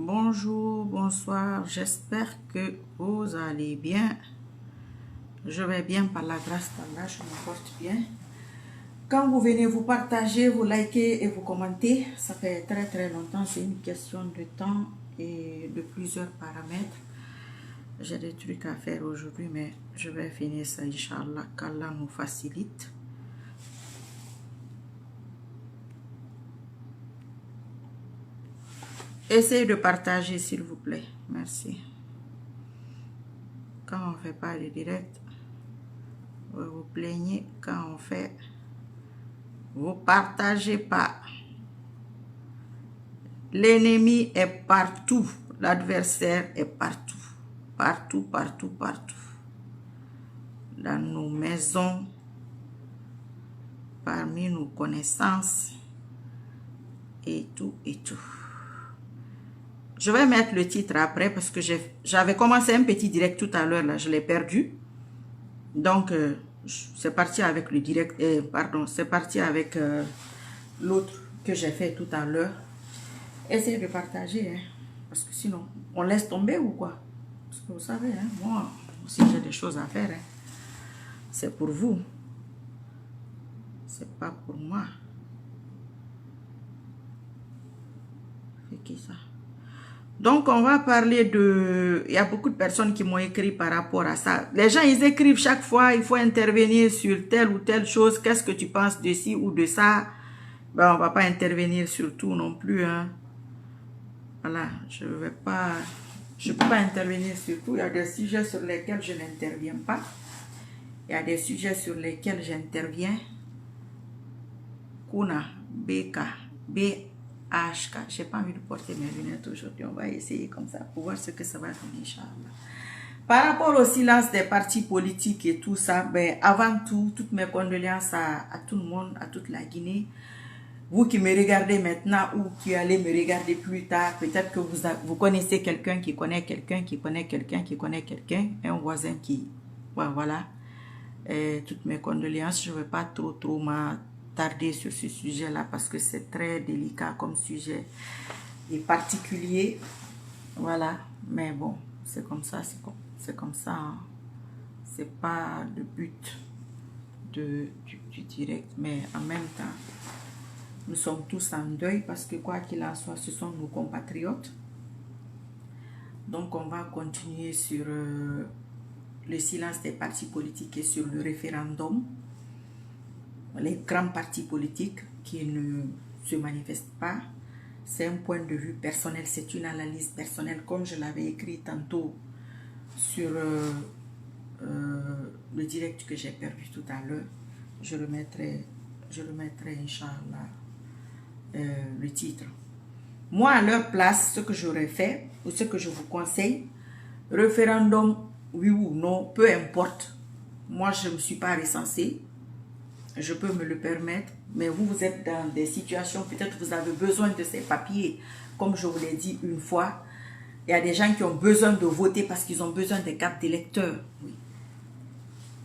Bonjour, bonsoir, j'espère que vous allez bien. Je vais bien par la grâce d'Allah, je me porte bien. Quand vous venez, vous partagez, vous likez et vous commentez. Ça fait très longtemps, c'est une question de temps et de plusieurs paramètres. J'ai des trucs à faire aujourd'hui, mais je vais finir ça, Inch'Allah, qu'Allah nous facilite. Essayez de partager, s'il vous plaît. Merci. Quand on ne fait pas de direct, vous vous plaignez. Quand on fait, vous partagez pas. L'ennemi est partout. L'adversaire est partout. Partout. Dans nos maisons, parmi nos connaissances, et tout. Je vais mettre le titre après parce que j'avais commencé un petit direct tout à l'heure, là, je l'ai perdu. Donc, c'est parti avec le direct, c'est parti avec l'autre que j'ai fait tout à l'heure. Essayez de partager, hein, parce que sinon, on laisse tomber ou quoi? Parce que vous savez, hein, moi aussi j'ai des choses à faire. Hein. C'est pour vous. C'est pas pour moi. C'est qui ça? Donc, on va parler de... Il y a beaucoup de personnes qui m'ont écrit par rapport à ça. Les gens, ils écrivent chaque fois, il faut intervenir sur telle ou telle chose. Qu'est-ce que tu penses de ci ou de ça? Ben, on va pas intervenir sur tout non plus. Hein. Voilà, je peux pas intervenir sur tout. Il y a des sujets sur lesquels je n'interviens pas. Il y a des sujets sur lesquels j'interviens. Kuna, BK, BHK. Je n'ai pas envie de porter mes lunettes aujourd'hui. On va essayer comme ça pour voir ce que ça va donner, Inch'Allah. Par rapport au silence des partis politiques et tout ça, ben, avant tout, toutes mes condoléances à tout le monde, à toute la Guinée. Vous qui me regardez maintenant ou qui allez me regarder plus tard, peut-être que vous connaissez quelqu'un qui connaît quelqu'un, qui connaît quelqu'un, qui connaît quelqu'un, un voisin qui... Voilà. Toutes mes condoléances, je ne vais pas trop m'attarder sur ce sujet-là parce que c'est très délicat comme sujet et particulier. Voilà. Mais bon, c'est comme ça, c'est comme ça. Hein. C'est pas le but du direct, mais en même temps, nous sommes tous en deuil parce que quoi qu'il en soit, ce sont nos compatriotes. Donc, on va continuer sur le silence des partis politiques et sur le référendum. Les grands partis politiques qui ne se manifestent pas. C'est un point de vue personnel, c'est une analyse personnelle. Comme je l'avais écrit tantôt sur le direct que j'ai perdu tout à l'heure, je remettrai Inch'Allah, le titre. Moi, à leur place, ce que j'aurais fait, ou ce que je vous conseille, référendum, oui ou non, peu importe. Moi, je ne me suis pas recensée. Je peux me le permettre. Mais vous êtes dans des situations, peut-être vous avez besoin de ces papiers. Comme je vous l'ai dit une fois, il y a des gens qui ont besoin de voter parce qu'ils ont besoin des cartes d'électeurs. Oui.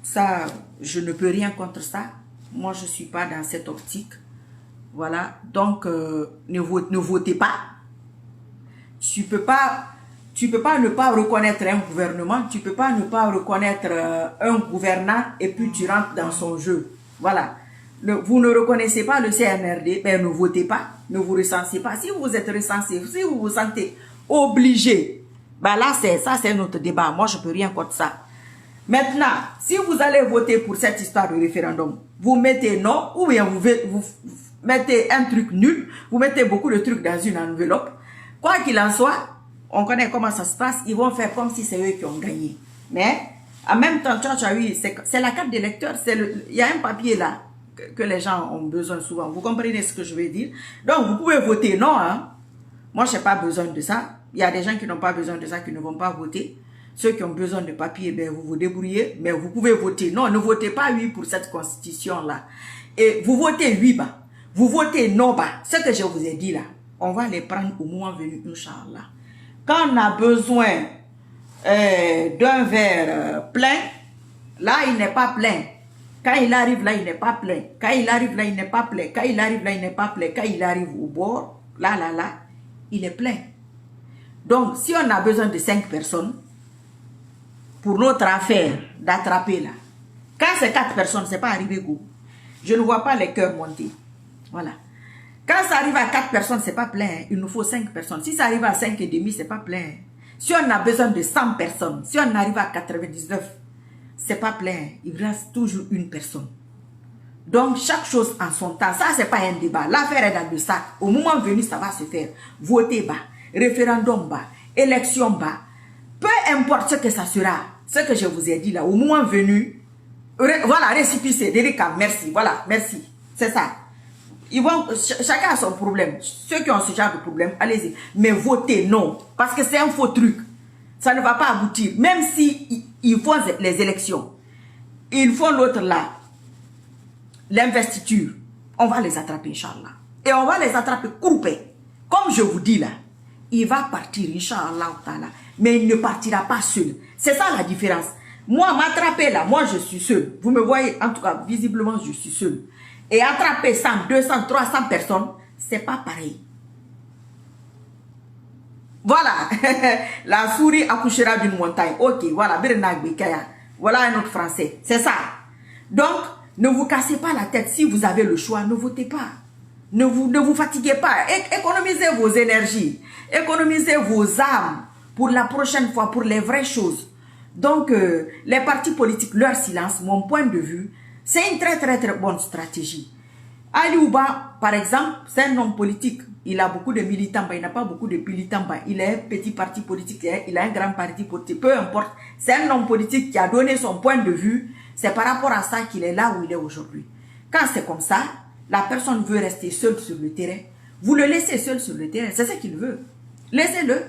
Ça, je ne peux rien contre ça. Moi, je ne suis pas dans cette optique. Voilà, donc ne votez pas. Tu peux pas ne pas reconnaître un gouvernement, tu peux pas ne pas reconnaître un gouvernant et puis tu rentres dans son jeu. Voilà. Vous ne reconnaissez pas le CNRD, ben ne votez pas, ne vous recensez pas. Si vous êtes recensé, si vous vous sentez obligé, ben là c'est notre débat. Moi je peux rien contre ça. Maintenant, si vous allez voter pour cette histoire de référendum, vous mettez non ou bien vous mettez un truc nul, vous mettez beaucoup de trucs dans une enveloppe. Quoi qu'il en soit, on connaît comment ça se passe, ils vont faire comme si c'est eux qui ont gagné. Mais, en même temps, tu as eu, c'est la carte d'électeur, il y a un papier là, que les gens ont besoin souvent. Vous comprenez ce que je veux dire? Donc, vous pouvez voter non, hein. Moi, je n'ai pas besoin de ça. Il y a des gens qui n'ont pas besoin de ça, qui ne vont pas voter. Ceux qui ont besoin de papier, ben, vous vous débrouillez, mais vous pouvez voter. Non, ne votez pas oui pour cette constitution-là. Et vous votez oui, bah. Vous votez non, bah. Ce que je vous ai dit là, on va les prendre au moment venu, Inch'Allah. Quand on a besoin d'un verre plein, là, il n'est pas plein. Quand il arrive là, il n'est pas plein. Quand il arrive là, il n'est pas plein. Quand il arrive là, il n'est pas plein. Quand il arrive au bord, là, il est plein. Donc, si on a besoin de 5 personnes, pour notre affaire d'attraper là, quand c'est 4 personnes, c'est pas arrivé go. Je ne vois pas les cœurs monter. Voilà. Quand ça arrive à 4 personnes, c'est pas plein. Il nous faut 5 personnes. Si ça arrive à 5 et demi, c'est pas plein. Si on a besoin de 100 personnes, si on arrive à 99, c'est pas plein. Il reste toujours une personne. Donc, chaque chose en son temps. Ça, c'est pas un débat. L'affaire est dans le sac. Au moment venu, ça va se faire. Voter bas, référendum bas, élection bas. Peu importe ce que ça sera, ce que je vous ai dit là, au moment venu, voilà, récipicé, délicat, merci, voilà, merci. C'est ça. Ils vont, chacun a son problème. Ceux qui ont ce genre de problème, allez-y. Mais votez non, parce que c'est un faux truc. Ça ne va pas aboutir. Même si ils font les élections, ils font l'autre là, l'investiture, on va les attraper, Inch'Allah. Et on va les attraper coupés. Comme je vous dis là, il va partir, Inch'Allah, mais il ne partira pas seul. C'est ça la différence. Moi, m'attraper là, moi je suis seul. Vous me voyez, en tout cas, visiblement, je suis seul. Et attraper 100, 200, 300 personnes, c'est pas pareil. Voilà, la souris accouchera d'une montagne. Ok, voilà, voilà un autre français. C'est ça. Donc, ne vous cassez pas la tête. Si vous avez le choix, ne votez pas. Ne vous fatiguez pas. Économisez vos énergies. Économisez vos âmes pour la prochaine fois, pour les vraies choses. Donc, les partis politiques, leur silence, mon point de vue, c'est une très bonne stratégie. Ali Ouba, par exemple, c'est un homme politique. Il a beaucoup de militants, il n'a pas beaucoup de militants. Il est un petit parti politique, il a un grand parti politique, peu importe. C'est un homme politique qui a donné son point de vue. C'est par rapport à ça qu'il est là où il est aujourd'hui. Quand c'est comme ça, la personne veut rester seule sur le terrain. Vous le laissez seul sur le terrain, c'est ce qu'il veut. Laissez-le.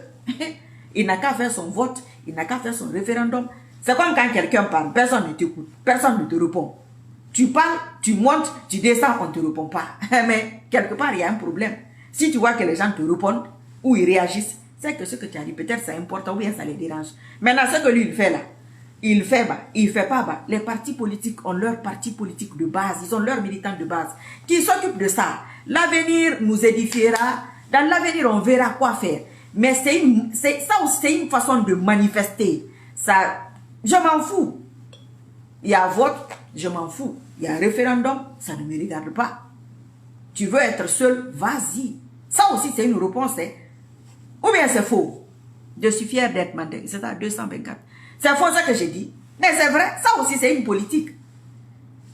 Il n'a qu'à faire son vote, il n'a qu'à faire son référendum. C'est comme quand quelqu'un parle, personne ne t'écoute, personne ne te répond. Tu parles, tu montes, tu descends, on ne te répond pas. Mais quelque part, il y a un problème. Si tu vois que les gens te répondent ou ils réagissent, c'est que ce que tu as dit, peut-être c'est important ou bien ça les dérange. Maintenant, ce que lui, il fait là, il fait bas, il fait pas bas. Les partis politiques ont leur parti politique de base, ils ont leurs militants de base qui s'occupent de ça. L'avenir nous édifiera. Dans l'avenir, on verra quoi faire. Mais ça aussi, c'est une façon de manifester. Ça, je m'en fous. Il y a vote, je m'en fous. Il y a un référendum, ça ne me regarde pas. Tu veux être seul, vas-y. Ça aussi, c'est une réponse. Hein. Ou bien c'est faux. Je suis fier d'être mandé. C'est à 224. C'est faux ce que j'ai dit. Mais c'est vrai, ça aussi, c'est une politique.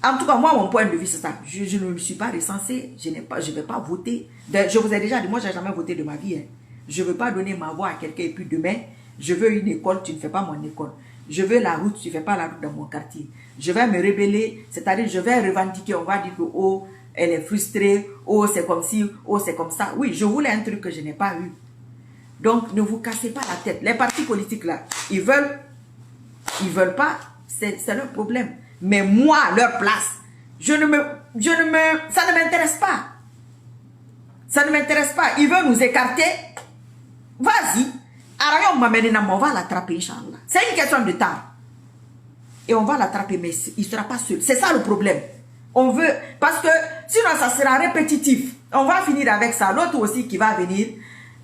En tout cas, moi, mon point de vue, c'est ça. Je ne me suis pas recensé. Je ne vais pas voter. Je vous ai déjà dit, moi, je n'ai jamais voté de ma vie. Hein. Je ne veux pas donner ma voix à quelqu'un et puis demain, je veux une école, tu ne fais pas mon école. Je veux la route, tu ne fais pas la route dans mon quartier. Je vais me rebeller, c'est-à-dire je vais revendiquer, on va dire que oh, elle est frustrée, oh, c'est comme ci, oh, c'est comme ça. Oui, je voulais un truc que je n'ai pas eu. Donc, ne vous cassez pas la tête. Les partis politiques là, ils veulent pas, c'est leur problème. Mais moi, à leur place, ça ne m'intéresse pas. Ça ne m'intéresse pas. Ils veulent nous écarter. Vas-y. On va l'attraper, Inch'Allah. C'est une question de temps. Et on va l'attraper, mais il ne sera pas seul. C'est ça le problème. On veut, parce que sinon ça sera répétitif. On va finir avec ça. L'autre aussi qui va venir.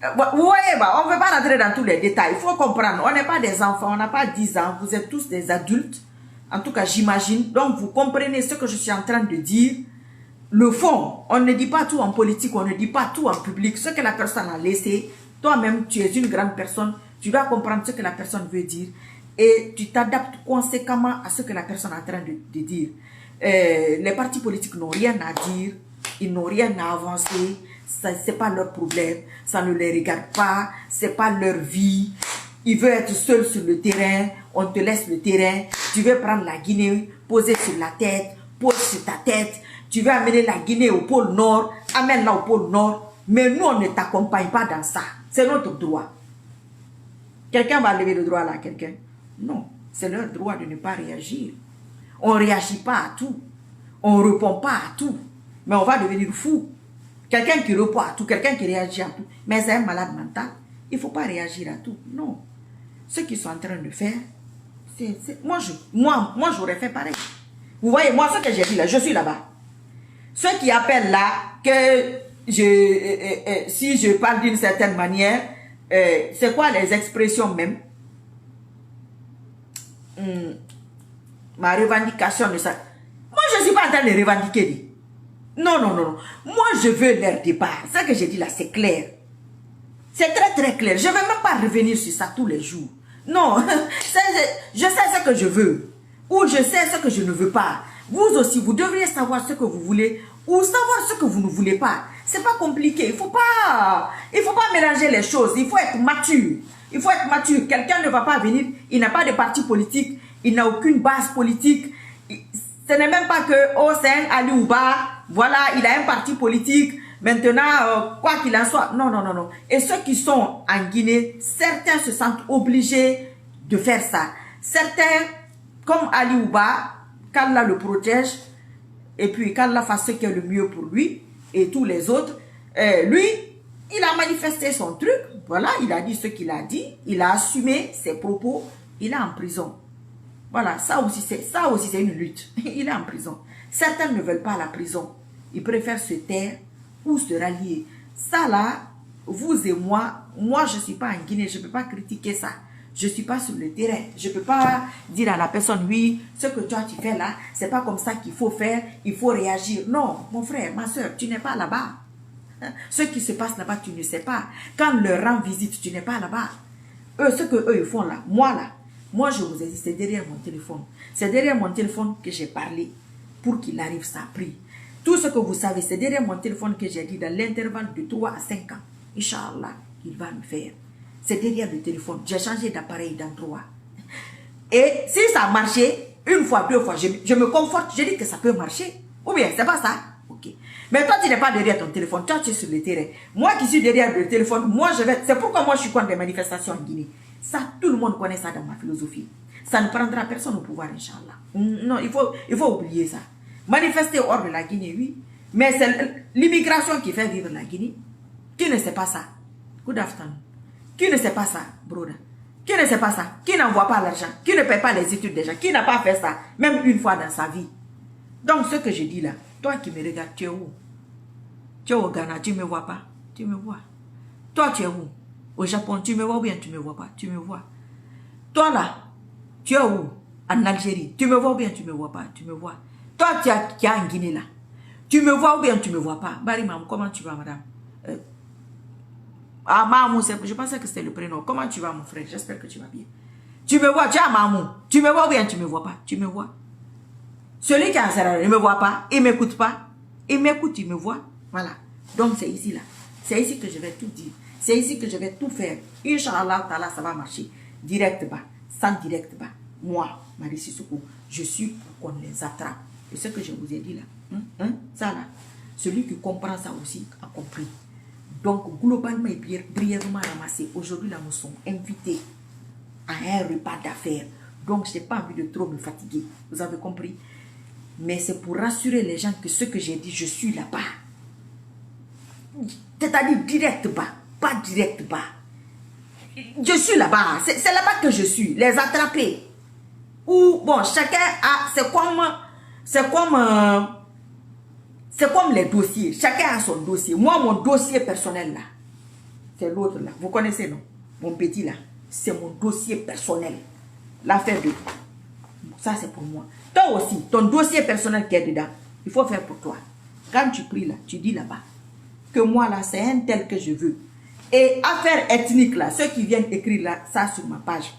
On ne veut pas rentrer dans tous les détails. Il faut comprendre. On n'est pas des enfants, on n'a pas 10 ans. Vous êtes tous des adultes. En tout cas, j'imagine. Donc, vous comprenez ce que je suis en train de dire. Le fond, on ne dit pas tout en politique, on ne dit pas tout en public. Ce que la personne a laissé, toi-même, tu es une grande personne. Tu dois comprendre ce que la personne veut dire. Et tu t'adaptes conséquemment à ce que la personne est en train de dire. Les partis politiques n'ont rien à dire. Ils n'ont rien à avancer. Ce n'est pas leur problème. Ça ne les regarde pas. Ce n'est pas leur vie. Ils veulent être seuls sur le terrain. On te laisse le terrain. Tu veux prendre la Guinée, poser sur la tête, pose sur ta tête. Tu veux amener la Guinée au pôle Nord, amène-la au pôle Nord. Mais nous, on ne t'accompagne pas dans ça. C'est notre droit. Quelqu'un va lever le droit là à quelqu'un? Non, c'est leur droit de ne pas réagir. On ne réagit pas à tout. On ne répond pas à tout. Mais on va devenir fou. Quelqu'un qui répond à tout, quelqu'un qui réagit à tout. Mais c'est un malade mental. Il ne faut pas réagir à tout. Non. Ce qu'ils sont en train de faire, moi, j'aurais fait pareil. Vous voyez, moi, ce que j'ai dit là, je suis là-bas. Ceux qui appellent là, que si je parle d'une certaine manière, c'est quoi les expressions même? Ma revendication de ça. Moi, je ne suis pas en train de revendiquer. Non, non, non, non. Moi, je veux leur départ. Ça que j'ai dit là, c'est clair. C'est très, très clair. Je ne vais même pas revenir sur ça tous les jours. Non, je sais ce que je veux. Ou je sais ce que je ne veux pas. Vous aussi, vous devriez savoir ce que vous voulez ou savoir ce que vous ne voulez pas. C'est pas compliqué. Il faut pas mélanger les choses. Il faut être mature. Il faut être mature. Quelqu'un ne va pas venir. Il n'a pas de parti politique. Il n'a aucune base politique. Ce n'est même pas que, oh, c'est un Ali Ouba. Voilà, il a un parti politique. Maintenant, quoi qu'il en soit. Non, non, non, non. Et ceux qui sont en Guinée, certains se sentent obligés de faire ça. Certains, comme Ali Ouba, qu'Allah le protège, et puis qu'Allah fasse ce qui est le mieux pour lui, et tous les autres, lui, il a manifesté son truc, voilà, il a dit ce qu'il a dit, il a assumé ses propos, il est en prison. Voilà, ça aussi c'est une lutte. Il est en prison. Certains ne veulent pas la prison. Ils préfèrent se taire ou se rallier. Ça là, vous et moi je ne suis pas en Guinée, je ne peux pas critiquer ça. Je ne suis pas sur le terrain. Je ne peux pas dire à la personne, oui, ce que toi tu fais là, c'est pas comme ça qu'il faut faire, il faut réagir. Non, mon frère, ma soeur, tu n'es pas là-bas. Ce qui se passe là-bas, tu ne sais pas. Quand leur rend visite, tu n'es pas là-bas. Eux, ce qu'eux ils font là, moi je vous ai dit, c'est derrière mon téléphone. C'est derrière mon téléphone que j'ai parlé. Pour qu'il arrive, ça a pris. Tout ce que vous savez, c'est derrière mon téléphone que j'ai dit dans l'intervalle de 3 à 5 ans. Inch'Allah, il va me faire. C'est derrière le téléphone. J'ai changé d'appareil d'endroit. Et si ça a marché, une fois, 2 fois, je me conforte, je dis que ça peut marcher. Ou bien, c'est pas ça. Ok. Mais toi, tu n'es pas derrière ton téléphone. Toi, tu es sur le terrain. Moi qui suis derrière le téléphone, moi, je vais... C'est pourquoi moi, je suis contre les manifestations en Guinée. Ça, tout le monde connaît ça dans ma philosophie. Ça ne prendra personne au pouvoir, Inch'Allah. Non, il faut oublier ça. Manifester hors de la Guinée, oui. Mais c'est l'immigration qui fait vivre la Guinée. Qui ne sait pas ça? Good afternoon. Qui ne sait pas ça, brother? Qui ne sait pas ça? Qui n'envoie pas l'argent? Qui ne paie pas les études des gens? Qui n'a pas fait ça, même une fois dans sa vie? Donc, ce que je dis là, toi qui me regardes, tu es où? Tu es au Ghana, tu ne me vois pas? Tu me vois. Toi, tu es où? Au Japon, tu me vois ou bien tu ne me vois pas? Tu me vois. Toi là, tu es où? En Algérie, tu me vois ou bien tu ne me vois pas? Tu me vois. Toi qui es en Guinée là, tu me vois ou bien tu ne me vois pas? Barimam, comment tu vas, madame? Ah, Mamou, je pensais que c'était le prénom. Comment tu vas, mon frère? J'espère que tu vas bien. Tu me vois, tu es Mamou. Tu me vois ou bien tu ne me vois pas? Tu me vois. Celui qui est en Sarah, il ne me voit pas, il ne m'écoute pas. Il m'écoute, il me voit. Voilà. Donc c'est ici là. C'est ici que je vais tout dire. C'est ici que je vais tout faire. Inch'Allah, ça va marcher. Direct bas, sans direct bas. Moi, Marie Sissoko, je suis pour qu'on les attrape. Et ce que je vous ai dit là, ça là, celui qui comprend ça aussi a compris. Donc, globalement et brièvement ramassé, aujourd'hui là, nous sommes invités à un repas d'affaires. Donc, je n'ai pas envie de trop me fatiguer. Vous avez compris? Mais c'est pour rassurer les gens que ce que j'ai dit, je suis là-bas. C'est-à-dire direct bas, pas direct bas. Je suis là-bas. C'est là-bas que je suis. Les attraper. Ou, bon, chacun a... C'est comme les dossiers. Chacun a son dossier. Moi, mon dossier personnel là, c'est l'autre là. Vous connaissez, non? Mon petit là, c'est mon dossier personnel. L'affaire de... Ça, c'est pour moi. Toi aussi, ton dossier personnel qui est dedans, il faut faire pour toi. Quand tu pries là, tu dis là-bas que moi là, c'est un tel que je veux. Et affaire ethnique là, ceux qui viennent écrire là, ça sur ma page.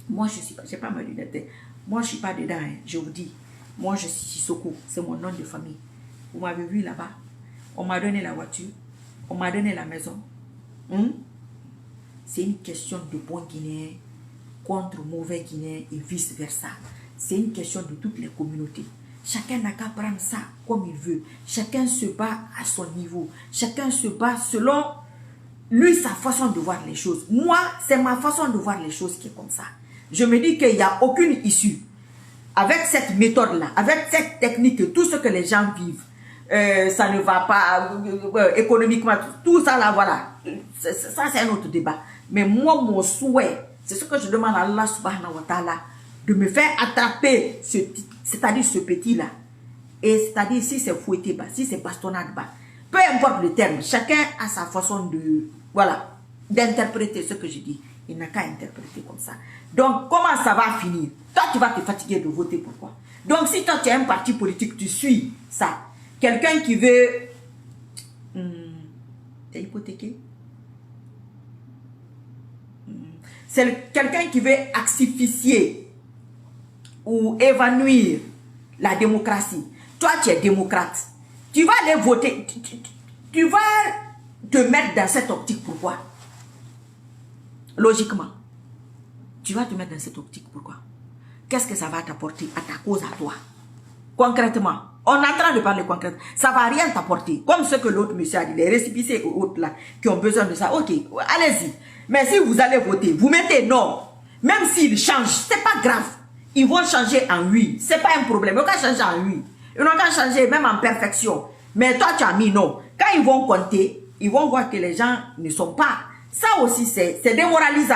Moi, je suis pas, j'ai pas ma lunette. Moi, je suis pas dedans, hein, je vous dis. Moi, je suis Sissoko, c'est mon nom de famille. Vous m'avez vu là-bas. On m'a donné la voiture. On m'a donné la maison. C'est une question de bons Guinéens contre mauvais Guinéens et vice-versa. C'est une question de toutes les communautés. Chacun n'a qu'à prendre ça comme il veut. Chacun se bat à son niveau. Chacun se bat selon lui, sa façon de voir les choses. Moi, c'est ma façon de voir les choses qui est comme ça. Je me dis qu'il n'y a aucune issue. Avec cette méthode-là, avec cette technique, tout ce que les gens vivent, ça ne va pas économiquement, tout ça là, voilà. Ça, c'est un autre débat. Mais moi, mon souhait, c'est ce que je demande à Allah subhanahu wa ta'ala, de me faire attraper, c'est-à-dire ce petit-là. Et c'est-à-dire si c'est fouetté bas, si c'est bastonnade bas, peu importe le terme, chacun a sa façon de... Voilà. d'interpréter ce que je dis. Il n'a qu'à interpréter comme ça. Donc, comment ça va finir? Toi, tu vas te fatiguer de voter. Pourquoi? Donc, si toi, tu es un parti politique, tu suis ça. Quelqu'un qui veut... t'es hypothéqué? C'est quelqu'un qui veut axifier ou évanouir la démocratie. Toi, tu es démocrate. Tu vas aller voter. Tu vas te mettre dans cette optique. Pourquoi? Logiquement. Tu vas te mettre dans cette optique. Pourquoi? Qu'est-ce que ça va t'apporter à ta cause, à toi? Concrètement. On est en train de parler concrètement. Ça ne va rien t'apporter. Comme ce que l'autre monsieur a dit, les récépissés ou autres là, qui ont besoin de ça. Ok, allez-y. Mais si vous allez voter, vous mettez non. Même s'ils changent, ce n'est pas grave. Ils vont changer en oui. Ce n'est pas un problème. Ils n'ont qu'à changer en oui. Ils n'ont qu'à changer même en perfection. Mais toi, tu as mis non. Quand ils vont compter, ils vont voir que les gens ne sont pas. Ça aussi, c'est démoralisant.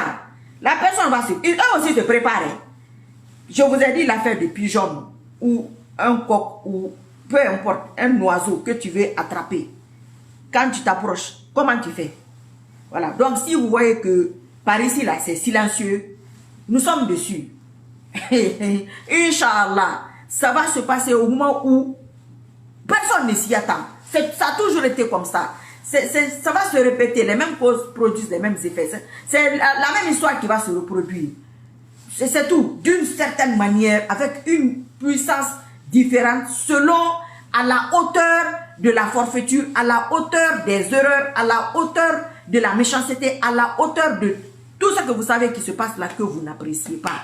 La personne va se... Eux aussi se préparer. Je vous ai dit l'affaire de pigeon ou un coq ou peu importe, un oiseau que tu veux attraper. Quand tu t'approches, comment tu fais? Voilà. Donc, si vous voyez que par ici, là, c'est silencieux, nous sommes dessus. Inch'Allah, ça va se passer au moment où personne ne s'y attend. Ça a toujours été comme ça. Ça va se répéter. Les mêmes causes produisent les mêmes effets. C'est la même histoire qui va se reproduire. C'est tout. D'une certaine manière, avec une puissance différente, selon à la hauteur de la forfaiture, à la hauteur des erreurs, à la hauteur de la méchanceté, à la hauteur de tout ce que vous savez qui se passe là que vous n'appréciez pas.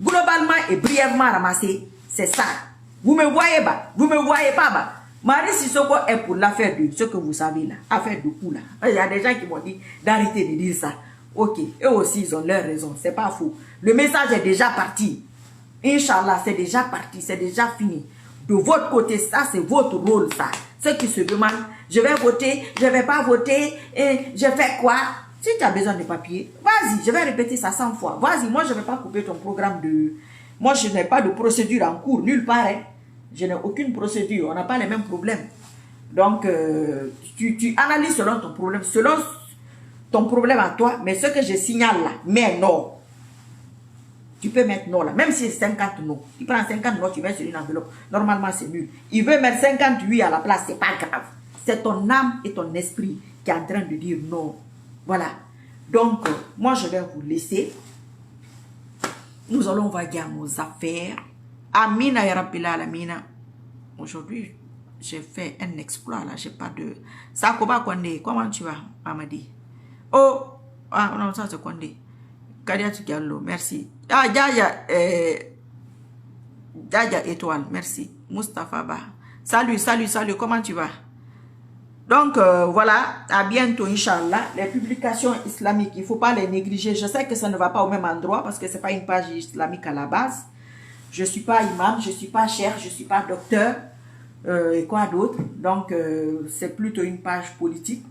Globalement et brièvement ramassé, c'est ça. Vous me voyez pas, vous me voyez pas bas. Marie Sissoko est pour l'affaire de ce que vous savez là, affaire de coup là. Il y a des gens qui m'ont dit d'arrêter de dire ça. Ok, eux aussi ils ont leur raison, c'est pas faux. Le message est déjà parti. Inch'Allah, c'est déjà parti, c'est déjà fini. De votre côté, ça c'est votre rôle ça. Ceux qui se demandent, je vais voter, je vais pas voter, et je fais quoi? Si tu as besoin de papier, vas-y, je vais répéter ça 100 fois. Vas-y, moi je ne vais pas couper ton programme de... Moi je n'ai pas de procédure en cours, nulle part. Hein. Je n'ai aucune procédure, on n'a pas les mêmes problèmes. Donc, tu analyses selon ton problème, selon ton problème à toi, mais ce que je signale là, mais non. Tu peux mettre non là, même si c'est 50 non. Tu prends 50 non, tu mets sur une enveloppe. Normalement, c'est nul. Il veut mettre 58 à la place, c'est pas grave. C'est ton âme et ton esprit qui est en train de dire non. Voilà. Donc, moi, je vais vous laisser. Nous allons vaguer à nos affaires. Amina ya Rabbil Alamina. Aujourd'hui, j'ai fait un exploit là. J'ai pas de... Sakoba Kwande, comment tu vas, Amadi? Oh, ah non, ça c'est Kwande. Kadiatou Diallo, merci. Ah, Dja Étoile, merci. Mustapha Ba. Salut, salut, salut, comment tu vas? Donc, voilà, à bientôt, Inch'Allah. Les publications islamiques, il ne faut pas les négliger. Je sais que ça ne va pas au même endroit parce que ce n'est pas une page islamique à la base. Je ne suis pas imam, je ne suis pas cher, je ne suis pas docteur et quoi d'autre. Donc, c'est plutôt une page politique.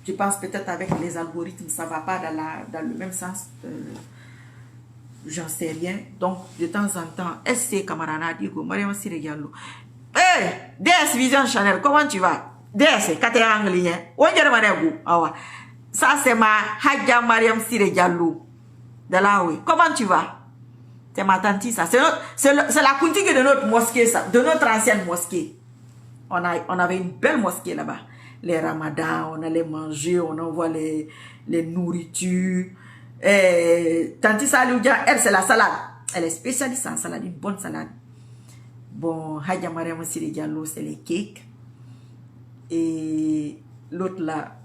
Je pense peut-être avec les algorithmes, ça ne va pas dans le même sens. J'en sais rien. Donc, de temps en temps, SC Camarana Digo, Mariam Sire Diallo. Hey, DS Vision Channel, comment tu vas? DS, Katea Anglien. Ça, c'est ma Hadja Mariam Sire Diallo. De là, oui. Comment tu vas? C'est ma tante, ça. C'est la coutume de notre mosquée, ça. De notre ancienne mosquée. On avait une belle mosquée là-bas. Les ramadans, on allait manger, on envoie les nourritures. Tanti Saloudia, elle, c'est la salade. Elle est spécialiste en salade, une bonne salade. Bon, Hadja Mariam Sire Diallo, c'est les cakes. Et l'autre là,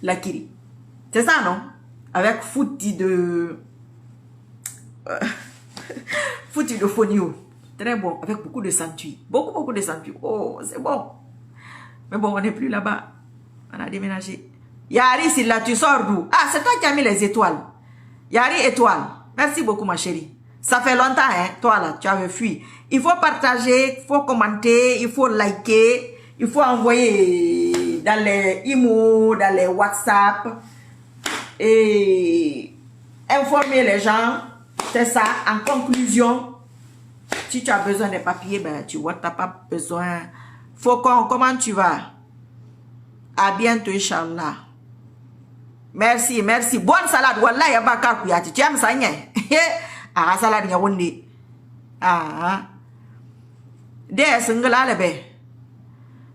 la kiri. C'est ça, non? Avec fouti de... fouti de fonio. Très bon, avec beaucoup de santui. Beaucoup de santui. Oh, c'est bon. Mais bon, on n'est plus là-bas. On a déménagé. Yari, c'est là, tu sors d'où? Ah, c'est toi qui as mis les étoiles. Yari, étoile. Merci beaucoup, ma chérie. Ça fait longtemps, hein, toi là, tu avais fui. Il faut partager, il faut commenter, il faut liker, il faut envoyer dans les emails, dans les WhatsApp et informer les gens. C'est ça. En conclusion, si tu as besoin de papiers, ben, tu vois, tu n'as pas besoin. Faucon, comment tu vas? À bientôt, Inch'Allah. Merci, merci. Bonne salade. Wallah, ya bakar kuyati. Tu aimes ça, nye? Ah, salade, ya wundi. Ah. Des single alebe.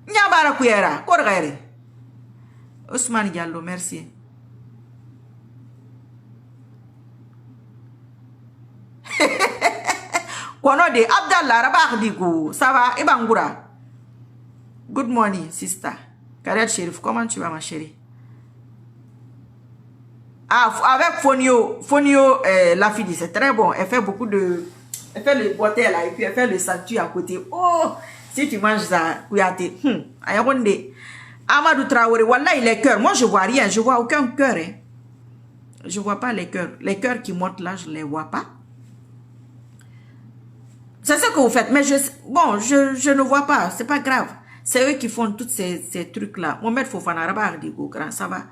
Nya bara kuyera. Korgari. Ousmane Diallo, merci. Kono de Abdallah Rabah Digo. Ça va, Ebangura? Good morning, sister. Karet Chérif, comment tu vas, ma chérie? Ah, avec Fonio, la fille, c'est très bon. Elle fait beaucoup de... Elle fait le boité là, et puis elle fait le sanctuaire à côté. Oh, si tu manges ça, Kouyaté. Ayaronde. Amadou Traoré, voilà, il est cœur. Moi, je vois rien. Je vois aucun cœur. Hein. Je vois pas les cœurs. Les cœurs qui montent là, je les vois pas. C'est ce que vous faites. Mais je ne vois pas. C'est pas grave. C'est eux qui font tous ces trucs-là. Mohamed Fofana Rabar dit, grand, ça va.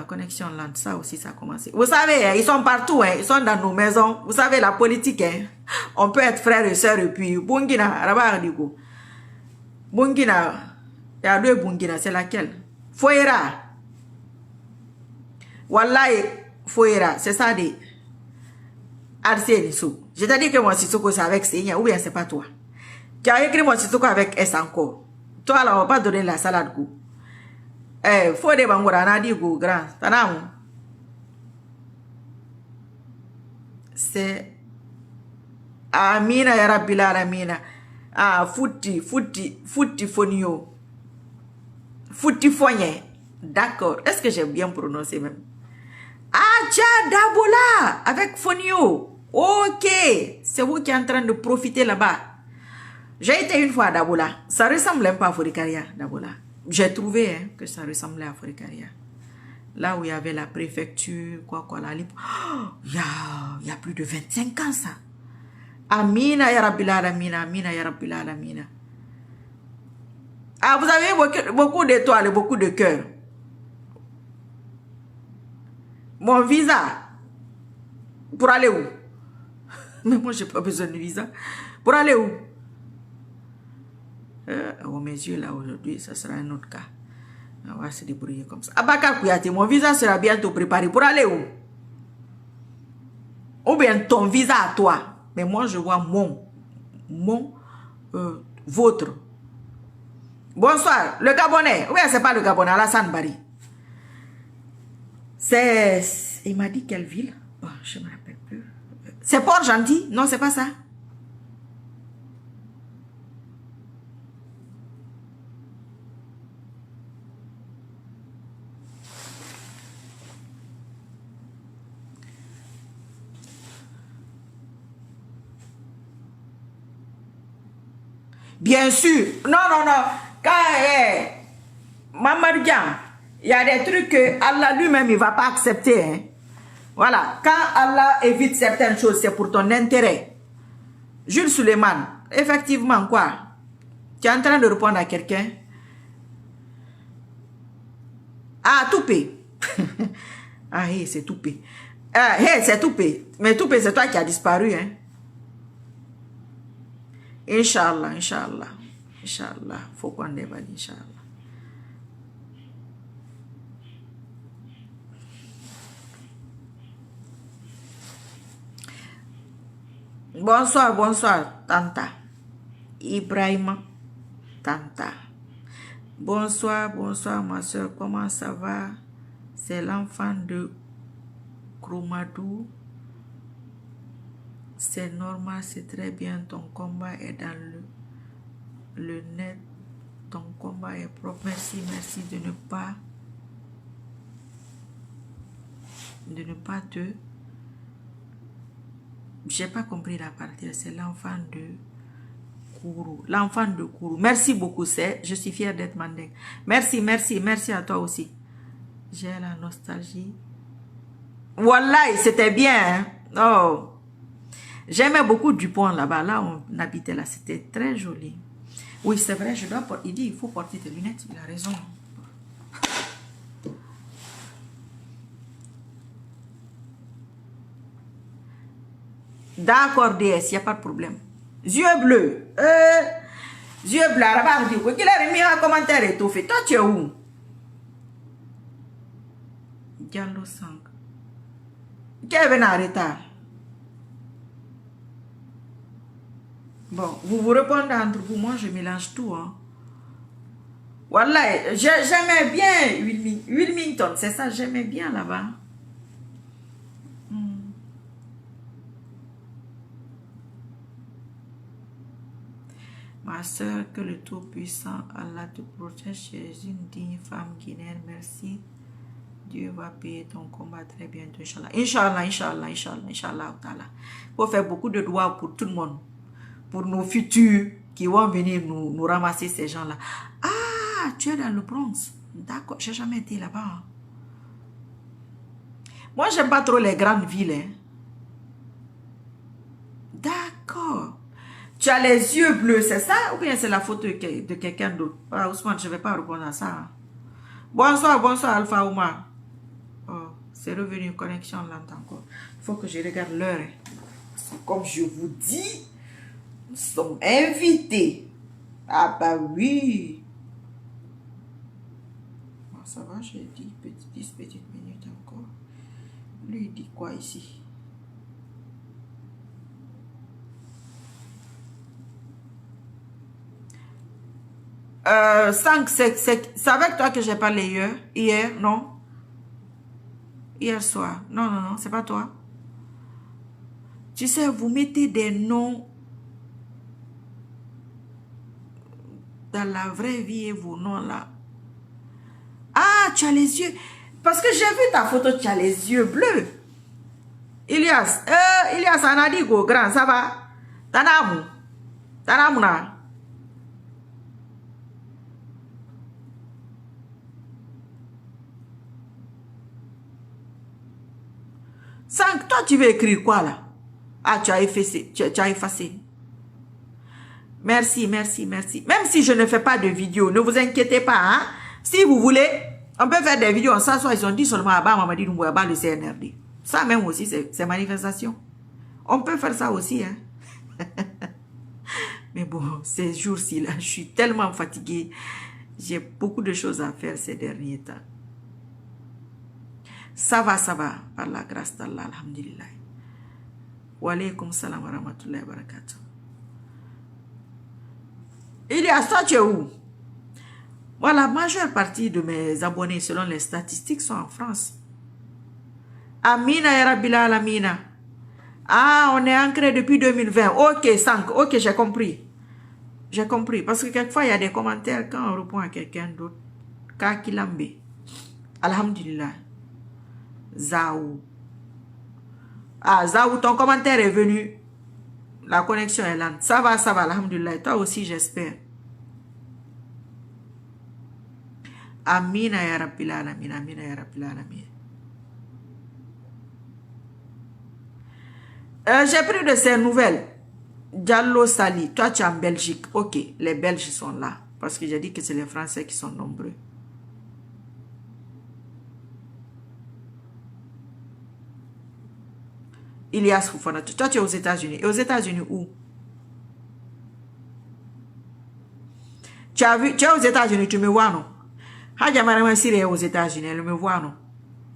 Connexion land, ça aussi, ça a commencé. Vous savez, ils sont partout, hein, ils sont dans nos maisons. Vous savez, la politique, hein, on peut être frère et soeur, et puis, Bungina, Rabar dit, Bungina, il y a deux Bungina, c'est laquelle? Foira. Wallahi, Foira, c'est ça des Arsène Sou. Je t'ai dit que mon Sissoko c'est avec Seigneur, ou bien c'est pas toi. Tu as écrit mon Sissoko avec S encore. Toi, là, on va pas donner la salade goût. Faut des bangoura, on a dit goût, grand. C'est Amina ya Rabbil Alamina. Ah, Fouti Fonio. Fouti Foignet. D'accord. Est-ce que j'ai bien prononcé même? Ah, tiens, Dabola, avec Fonio. Ok. C'est vous qui êtes en train de profiter là-bas. J'ai été une fois à Dabola. Ça ressemble un peu à Forikaria, Dabola. J'ai trouvé hein, que ça ressemblait à Forikaria. Là où il y avait la préfecture, là. Il y a plus de 25 ans, ça. Amina ya Rabbil Alamina, Amina ya Rabbil Alamina. Ah, vous avez beaucoup d'étoiles et beaucoup de cœurs. Mon visa, pour aller où? Mais moi, j'ai pas besoin de visa. Pour aller où? Oh, mes yeux, là, aujourd'hui, ça sera un autre cas. On va se débrouiller comme ça. Abakar Kouyaté, mon visa sera bientôt préparé. Pour aller où? Ou bien ton visa à toi. Mais moi, je vois votre. Bonsoir, le Gabonais. Oui, c'est pas le Gabonais, Alassane Bari. C'est... Il m'a dit quelle ville? Oh, je ne me rappelle plus. C'est Port-Gentil? Non, c'est pas ça. Bien sûr. Non. Quand Mamadou Diam, il y a des trucs que Allah lui-même, il ne va pas accepter. Hein. Voilà. Quand Allah évite certaines choses, c'est pour ton intérêt. Jules Suleiman, effectivement, quoi? Tu es en train de répondre à quelqu'un? Ah, Toupé. Ah, hey, c'est Toupé. Hey, c'est Toupé. Mais Toupé, c'est toi qui as disparu, hein? Inch'Allah. Faut qu'on déballe, Inch'Allah. Bonsoir, Tanta. Ibrahima, Tanta. Bonsoir, ma soeur. Comment ça va? C'est l'enfant de Kroumadou. C'est normal, c'est très bien. Ton combat est dans le net. Ton combat est propre. Merci de ne pas te... J'ai pas compris la partie. C'est l'enfant de Kourou. L'enfant de Kourou. Merci beaucoup, je suis fière d'être Mandeng. Merci à toi aussi. J'ai la nostalgie. Wallahi, c'était bien. Hein? Oh. J'aimais beaucoup Dupont là-bas. Là, on habitait là. C'était très joli. Oui, c'est vrai, je dois porter. Il dit, il faut porter tes lunettes. Il a raison. D'accord, DS, il n'y a pas de problème. Yeux bleus. Yeux bleus, là-bas, dit, qu'il a remis un commentaire étoffé. Toi, tu es où? Diallo 5. Qui est venu en retard? Bon, vous vous répondez entre vous, moi je mélange tout. Hein. Voilà, j'aimais bien Wilmington, c'est ça, j'aimais bien là-bas. Ma soeur, que le Tout-Puissant Allah te protège, tu es une digne femme guinéenne, merci. Dieu va payer ton combat très bientôt, Inch'Allah. Inch'Allah, Inch'Allah, Inch'Allah, Inch'Allah. Il faut faire beaucoup de doigts pour tout le monde. Pour nos futurs qui vont venir nous ramasser ces gens-là. Ah, tu es dans le Bronx. D'accord, j'ai jamais été là-bas. Moi, j'aime pas trop les grandes villes. Hein. D'accord. Tu as les yeux bleus, c'est ça? Ou bien c'est la photo de quelqu'un d'autre? Ah, Ousmane, je ne vais pas répondre à ça. Bonsoir, bonsoir, Alpha Oumar. Oh, c'est revenu, connexion lente encore. Il faut que je regarde l'heure. Comme je vous dis, nous sommes invités. Ah bah oui. Bon, ça va, j'ai dit 10 petites minutes encore. Lui, il dit quoi ici? 5, c'est avec toi que j'ai parlé hier, non? Hier soir. Non, non, non, c'est pas toi. Tu sais, vous mettez des noms dans la vraie vie et vos noms là. Ah, tu as les yeux. Parce que j'ai vu ta photo, tu as les yeux bleus. Ilias, Anadigo, grand, ça va? Tanamu. Tanamu na. Sank, toi tu veux écrire quoi là? Ah, tu as effacé. Tu as effacé. Merci, merci, merci. Même si je ne fais pas de vidéo, ne vous inquiétez pas. Hein? Si vous voulez, on peut faire des vidéos. On s'assoit, ils ont dit seulement à Mamadi Doumbouaba, le CNRD. Ça même aussi, c'est manifestation. On peut faire ça aussi. Hein? Mais bon, ces jours-ci, là, je suis tellement fatiguée. J'ai beaucoup de choses à faire ces derniers temps. Ça va, par la grâce d'Allah, alhamdulillah. Wa alaykum salam wa rahmatullahi wa barakatuh. Ilias, toi, tu es où? Moi, la majeure partie de mes abonnés, selon les statistiques, sont en France. Amina ya Rabbil Alamina. Ah, on est ancré depuis 2020. Ok, Sank, ok, j'ai compris. J'ai compris. Parce que quelquefois, il y a des commentaires quand on répond à quelqu'un d'autre. Kakilambe. Alhamdulillah. Zaou. Ah, Zaou, ton commentaire est venu. La connexion est lente. Ça va, alhamdulillah. Toi aussi, j'espère. Amina ya Rabbil Alamin. Amina ya Rabbil Alamin. J'ai pris de ces nouvelles. Diallo Sali, toi tu es en Belgique. Ok, les Belges sont là. Parce que j'ai dit que c'est les Français qui sont nombreux. Ilias Fufana, toi tu es aux États-Unis. Et aux États-Unis où? Tu as vu, tu es aux États-Unis, tu me vois non? Hadja Mariama Siri est aux États-Unis, elle me voit non?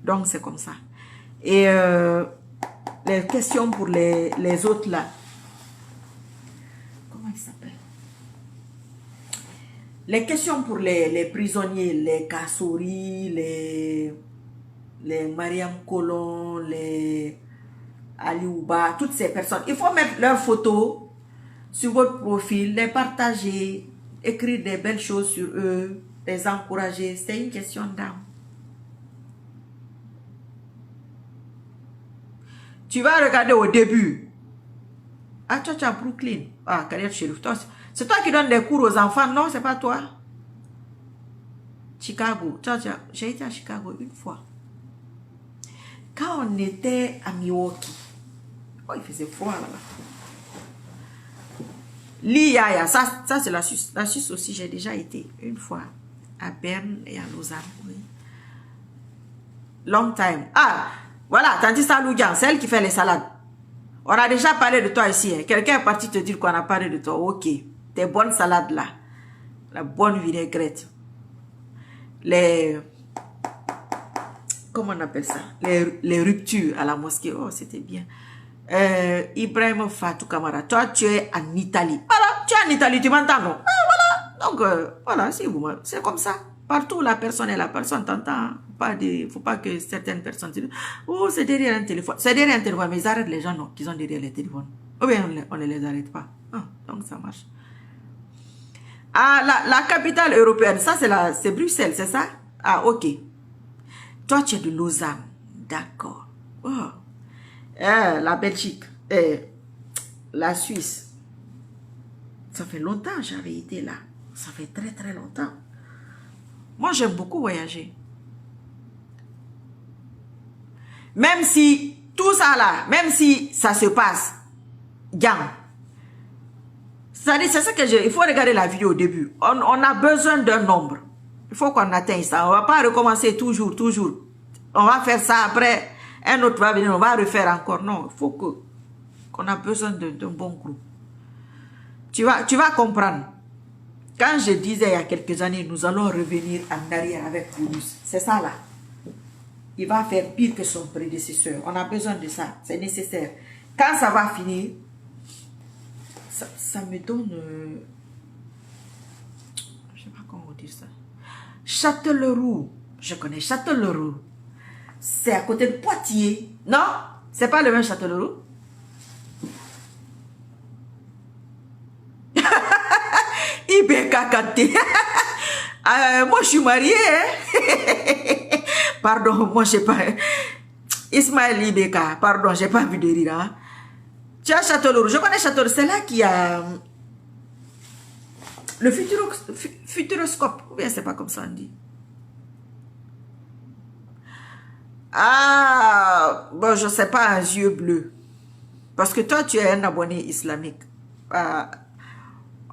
Donc c'est comme ça. Et les questions pour les autres là. Comment ils s'appellent? Les questions pour les prisonniers, les Kassouri, les Mariam Colon, les Aliouba, toutes ces personnes. Il faut mettre leurs photos sur votre profil, les partager, écrire des belles choses sur eux, les encourager. C'est une question d'âme. Tu vas regarder au début. Ah, toi, tu es à Brooklyn. Ah, Kariat Chérif. C'est toi qui donnes des cours aux enfants, non? C'est pas toi? Chicago. J'ai été à Chicago une fois. Quand on était à Milwaukee, oh, il faisait froid là-bas. L'IA, ça c'est la Suisse. La Suisse aussi, j'ai déjà été une fois à Berne et à Lausanne. Oui. Long time. Ah, voilà, Tanti Saloudian, c'est elle qui fait les salades. On a déjà parlé de toi ici. Hein. Quelqu'un est parti te dire qu'on a parlé de toi. Ok. tes bonnes salades là, la bonne vinaigrette, les... Comment on appelle ça? Les ruptures à la mosquée. Oh, c'était bien. Ibrahim Fatou Kamara, toi, tu es en Italie. Voilà, tu es en Italie, tu m'entends, non? Ah, voilà. Donc, voilà, c'est comme ça. Partout, la personne est la personne t'entend. Il ne faut pas que certaines personnes disent, oh, c'est derrière un téléphone. C'est derrière un téléphone, mais ils arrêtent les gens, non, qui sont derrière les téléphones. Ou bien, on ne les arrête pas. Ah, donc, ça marche. Ah, la capitale européenne, ça, c'est Bruxelles, c'est ça? Ah, ok. Toi, tu es de Lausanne. D'accord. Oh. La Belgique. La Suisse. Ça fait longtemps que j'avais été là. Ça fait très, très longtemps. Moi, j'aime beaucoup voyager. Même si tout ça là, même si ça se passe, bien. C'est ça que il faut regarder la vidéo au début. On a besoin d'un nombre. Il faut qu'on atteigne ça. On ne va pas recommencer toujours. On va faire ça après. Un autre va venir, on va refaire encore. Non, il faut qu'on a besoin d'un bon groupe. Tu vas comprendre. Quand je disais il y a quelques années, nous allons revenir en arrière avec Bonus. C'est ça là. Il va faire pire que son prédécesseur. On a besoin de ça. C'est nécessaire. Quand ça va finir, ça me donne... je ne sais pas comment dire ça. Châtellerault. Je connais Châtellerault. C'est à côté de Poitiers. Non? C'est pas le même Châtellerault? IBK4T. Moi, je suis mariée. Hein? Pardon, moi, je sais pas. Ismaël IBK. Pardon, j'ai pas envie de rire. Hein? Tu as Châtellerault. Je connais Châtellerault. C'est là qu'il y a le futuroscope. Ou bien c'est pas comme ça on dit. Ah, bon, je sais pas, un yeux bleu. Parce que toi, tu es un abonné islamique. À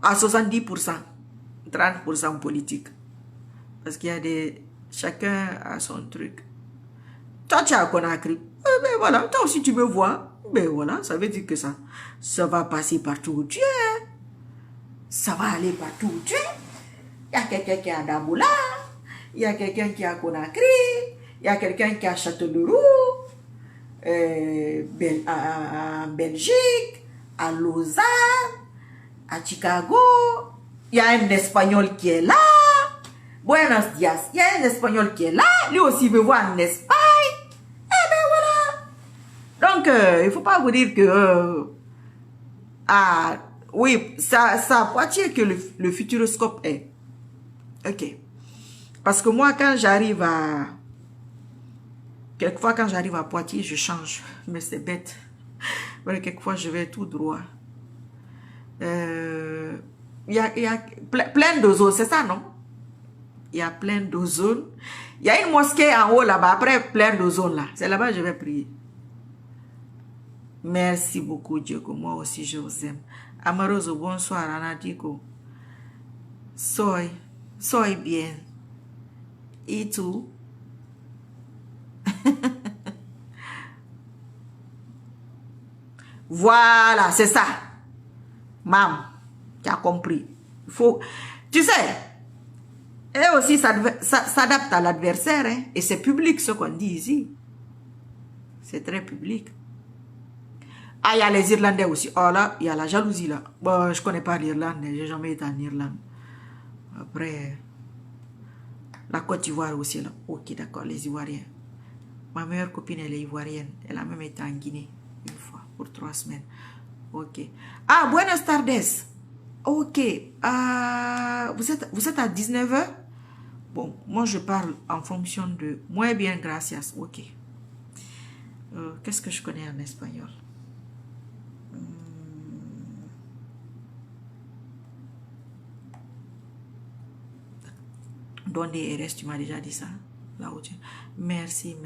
70%. 30% politique. Parce qu'il y a des... Chacun a son truc. Toi, tu es à Conakry. Ben voilà, toi aussi, tu me vois. Ben voilà, ça veut dire que ça va passer partout où tu es. Ça va aller partout où tu es. Il y a quelqu'un qui est à Daboula. Il y a quelqu'un qui est à Conakry. Il y a quelqu'un qui est à Châtellerault. À Belgique. À Lausanne. À Chicago. Il y a un Espagnol qui est là. Buenos dias. Il y a un Espagnol qui est là. Lui aussi veut voir en Espagne. Eh ben voilà. Donc, il ne faut pas vous dire que... oui, ça à Poitiers que le futuroscope est. Ok. Parce que moi, quand j'arrive à... Quelquefois, quand j'arrive à Poitiers, je change. Mais c'est bête. Voilà, quelquefois, je vais tout droit. Il y a plein d'ozones, c'est ça, non? Il y a plein d'ozones. Il y a une mosquée en haut là-bas, après plein d'ozones là. C'est là-bas que je vais prier. Merci beaucoup, Dieu, que moi aussi je vous aime. Amoroso, bonsoir, Anadiko. Soy bien. Et tout. Voilà, c'est ça. Mam, tu as compris. Il faut... Tu sais, et aussi ça s'adapte à l'adversaire. Hein, et c'est public ce qu'on dit ici. C'est très public. Ah, il y a les Irlandais aussi. Oh là, il y a la jalousie là. Bon, je ne connais pas l'Irlande. Je n'ai jamais été en Irlande. Après, la Côte d'Ivoire aussi là. Ok, d'accord, les Ivoiriens. Ma meilleure copine, elle est ivoirienne. Elle a même été en Guinée une fois, pour 3 semaines. Ok. Ah, buenas tardes. Ok. Vous êtes à 19h? Bon, moi je parle en fonction de... Muy bien, gracias. Ok. Qu'est-ce que je connais en espagnol? Donde eres? Tu m'as déjà dit ça. Là où tu... Merci.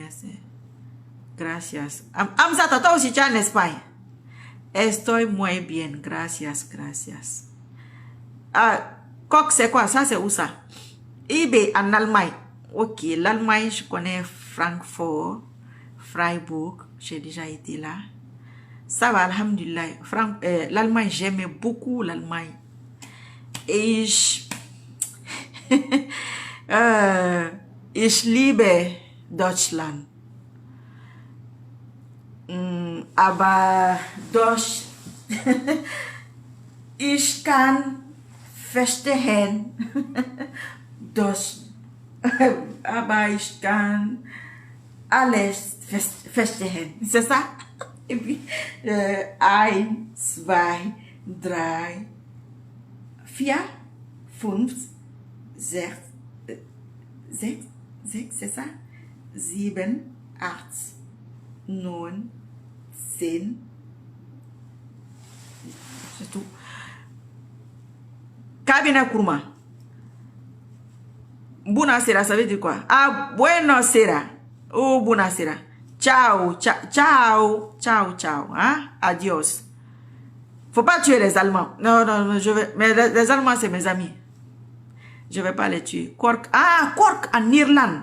Gracias. Amzata, toi aussi tu es en Espagne. Estoy muy bien. Gracias. Coq, c'est quoi? Ça, c'est où ça? eBay en Allemagne. Ok, l'Allemagne, je connais Francfort, Freiburg. J'ai déjà été là. Ça va, alhamdulillah. L'Allemagne, j'aimais beaucoup l'Allemagne. Ich, ich liebe Deutschland. Aber Deutsch, ich kann verstehen Deutsch, aber ich kann alles verstehen. C'est ça? Et puis, 1, 2, 3, 4, 5, 6, 6, c'est ça? 7, 8, 9, 10. C'est tout. Kabina Kurma. Buonasera, ça veut dire quoi? Ah, buonasera. Oh, buonasera. Ciao, ciao, ciao, ciao, ciao. Hein? Adios. Faut pas tuer les Allemands. Non, non, non, je vais. Mais les Allemands, c'est mes amis. Je vais pas les tuer. Cork. Ah, Cork en Irlande.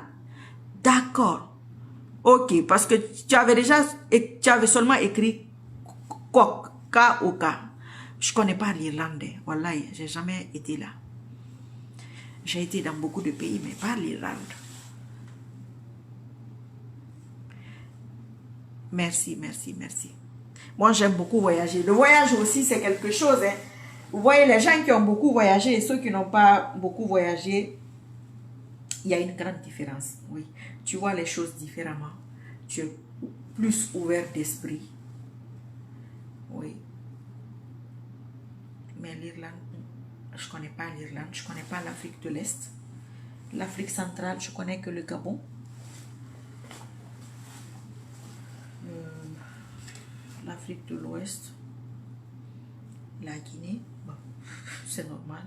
D'accord. Ok, parce que tu avais seulement écrit Cork, K-O-K. Je connais pas l'Irlandais. Wallahi, j'ai jamais été là. J'ai été dans beaucoup de pays, mais pas l'Irlande. Merci, merci, merci. Moi, j'aime beaucoup voyager. Le voyage aussi, c'est quelque chose. Hein. Vous voyez, les gens qui ont beaucoup voyagé et ceux qui n'ont pas beaucoup voyagé, il y a une grande différence. Oui, tu vois les choses différemment. Tu es plus ouvert d'esprit. Oui. Mais l'Irlande, je ne connais pas l'Irlande. Je ne connais pas l'Afrique de l'Est. L'Afrique centrale, je connais que le Gabon. L'Afrique de l'Ouest, la Guinée, bon, c'est normal,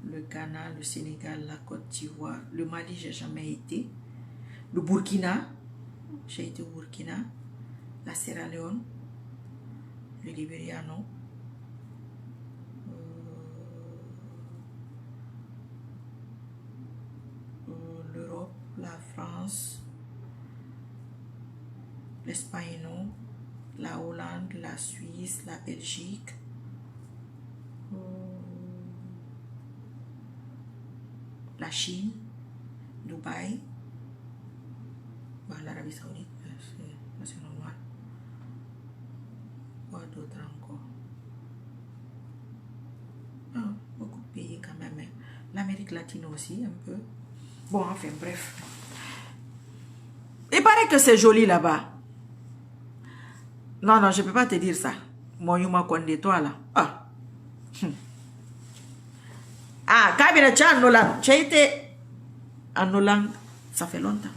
le Ghana, le Sénégal, la Côte d'Ivoire, le Mali, j'ai jamais été, le Burkina, j'ai été au Burkina, la Sierra Leone, le Libéria, non, l'Europe, la France, l'Espagne, non, la Hollande, la Suisse, la Belgique, la Chine, Dubaï, l'Arabie Saoudite, c'est normal. Quoi d'autre encore? Ah, beaucoup de pays quand même. L'Amérique latine aussi, un peu. Bon, enfin, bref. Il paraît que c'est joli là-bas. Non, non, je ne peux pas te dire ça. Mon Yuma Konde, toi là. Ah. Ah, Kabila, tu es en Hollande. Tu as été en Hollande. Ça fait longtemps.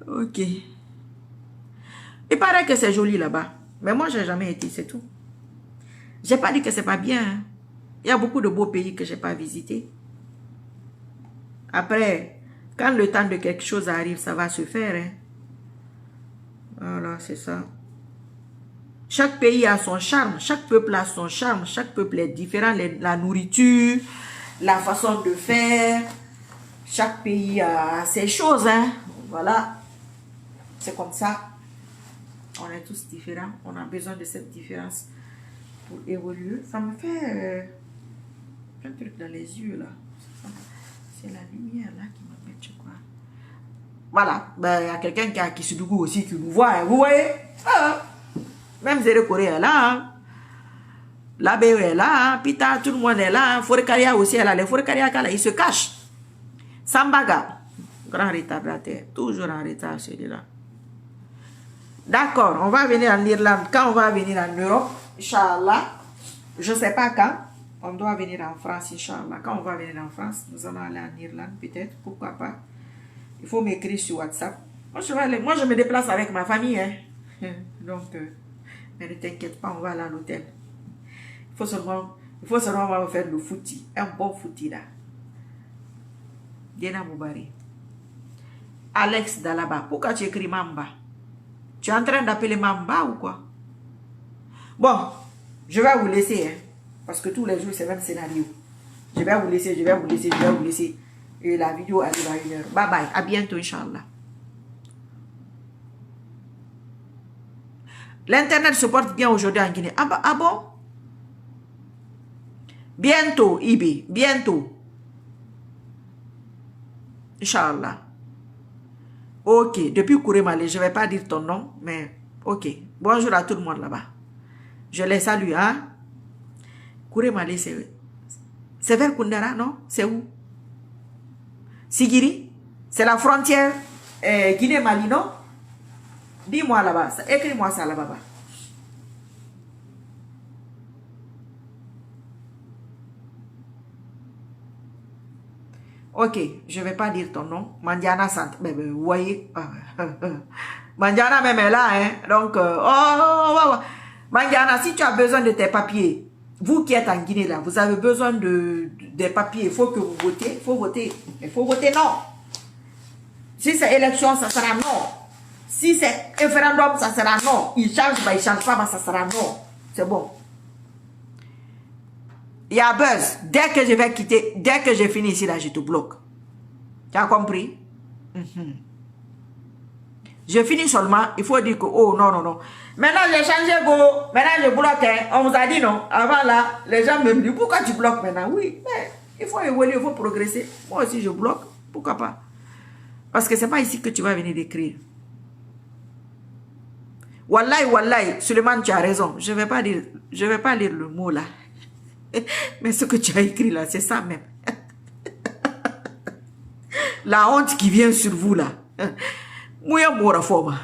Ok. Il paraît que c'est joli là-bas. Mais moi, je n'ai jamais été, c'est tout. Je n'ai pas dit que c'est pas bien. Hein. Il y a beaucoup de beaux pays que je n'ai pas visités. Après, quand le temps de quelque chose arrive, ça va se faire. Hein. Voilà, c'est ça. Chaque pays a son charme. Chaque peuple a son charme. Chaque peuple est différent. La nourriture, la façon de faire. Chaque pays a ses choses. Hein. Voilà. C'est comme ça. On est tous différents. On a besoin de cette différence pour évoluer. Ça me fait un truc dans les yeux là. C'est la lumière là qui m'embête, je crois. Voilà. Ben, il y a quelqu'un qui a Kisudougou aussi qui nous voit. Hein. Vous voyez? Ah. Même Zéré Corée est là. Hein. L'abbé est là. Hein. Pita, tout le monde est là. Hein. Forekaria aussi est là. Les Forekaria, il se cache. Sambaga. Grand retardataire. Toujours en retard, celui-là. D'accord. On va venir en Irlande. Quand on va venir en Europe, Inch'Allah, je ne sais pas quand. On doit venir en France, Inch'Allah. Quand on va venir en France, nous allons aller en Irlande, peut-être. Pourquoi pas? Il faut m'écrire sur WhatsApp. Moi, je me déplace avec ma famille. Hein. Donc, mais ne t'inquiète pas, on va aller à l'hôtel. Il faut seulement on va faire le footy. Un bon footy, là. Diana Moubari. Alex Dalaba. Pourquoi tu écris Mamba? Tu es en train d'appeler Mamba ou quoi? Bon, je vais vous laisser. Hein. Parce que tous les jours, c'est le même scénario. Je vais vous laisser. Et la vidéo arrive à 1 heure. Bye bye. À bientôt, Inch'Allah. L'Internet se porte bien aujourd'hui en Guinée. Ah bon? Bientôt, Ibi, bientôt. Inch'Allah. Ok, depuis Kourémalé, je ne vais pas dire ton nom, mais ok. Bonjour à tout le monde là-bas. Je les salue, hein? Kourémalé, c'est vers Koundara, non? C'est où? Sigiri? C'est la frontière Guinée-Mali, non? Dis-moi là-bas, écris-moi ça là-bas. Ok, je ne vais pas dire ton nom. Mandiana Sant. Mais vous voyez. Mandiana même est là, hein. Donc, Mandiana, si tu as besoin de tes papiers, vous qui êtes en Guinée là, vous avez besoin des papiers, il faut que vous votiez. Il faut voter. Il faut voter non. Si c'est élection, ça sera non. Si c'est référendum, ça sera non. Il change, il ne change pas, mais ça sera non. C'est bon. Il y a buzz. Dès que je vais quitter, dès que j'ai fini ici, là, je te bloque. Tu as compris? Je finis seulement, il faut dire que, oh non, non, non. Maintenant, j'ai changé, go. Maintenant, je bloque. Hein. On vous a dit non. Avant, là, les gens me disent, pourquoi tu bloques maintenant? Oui, mais il faut évoluer, il faut progresser. Moi aussi, je bloque. Pourquoi pas? Parce que ce n'est pas ici que tu vas venir d'écrire. Wallahi, wallahi, Suleiman, tu as raison. Je ne vais pas lire le mot là. Mais ce que tu as écrit là, c'est ça même. La honte qui vient sur vous là. Mouya mora forma.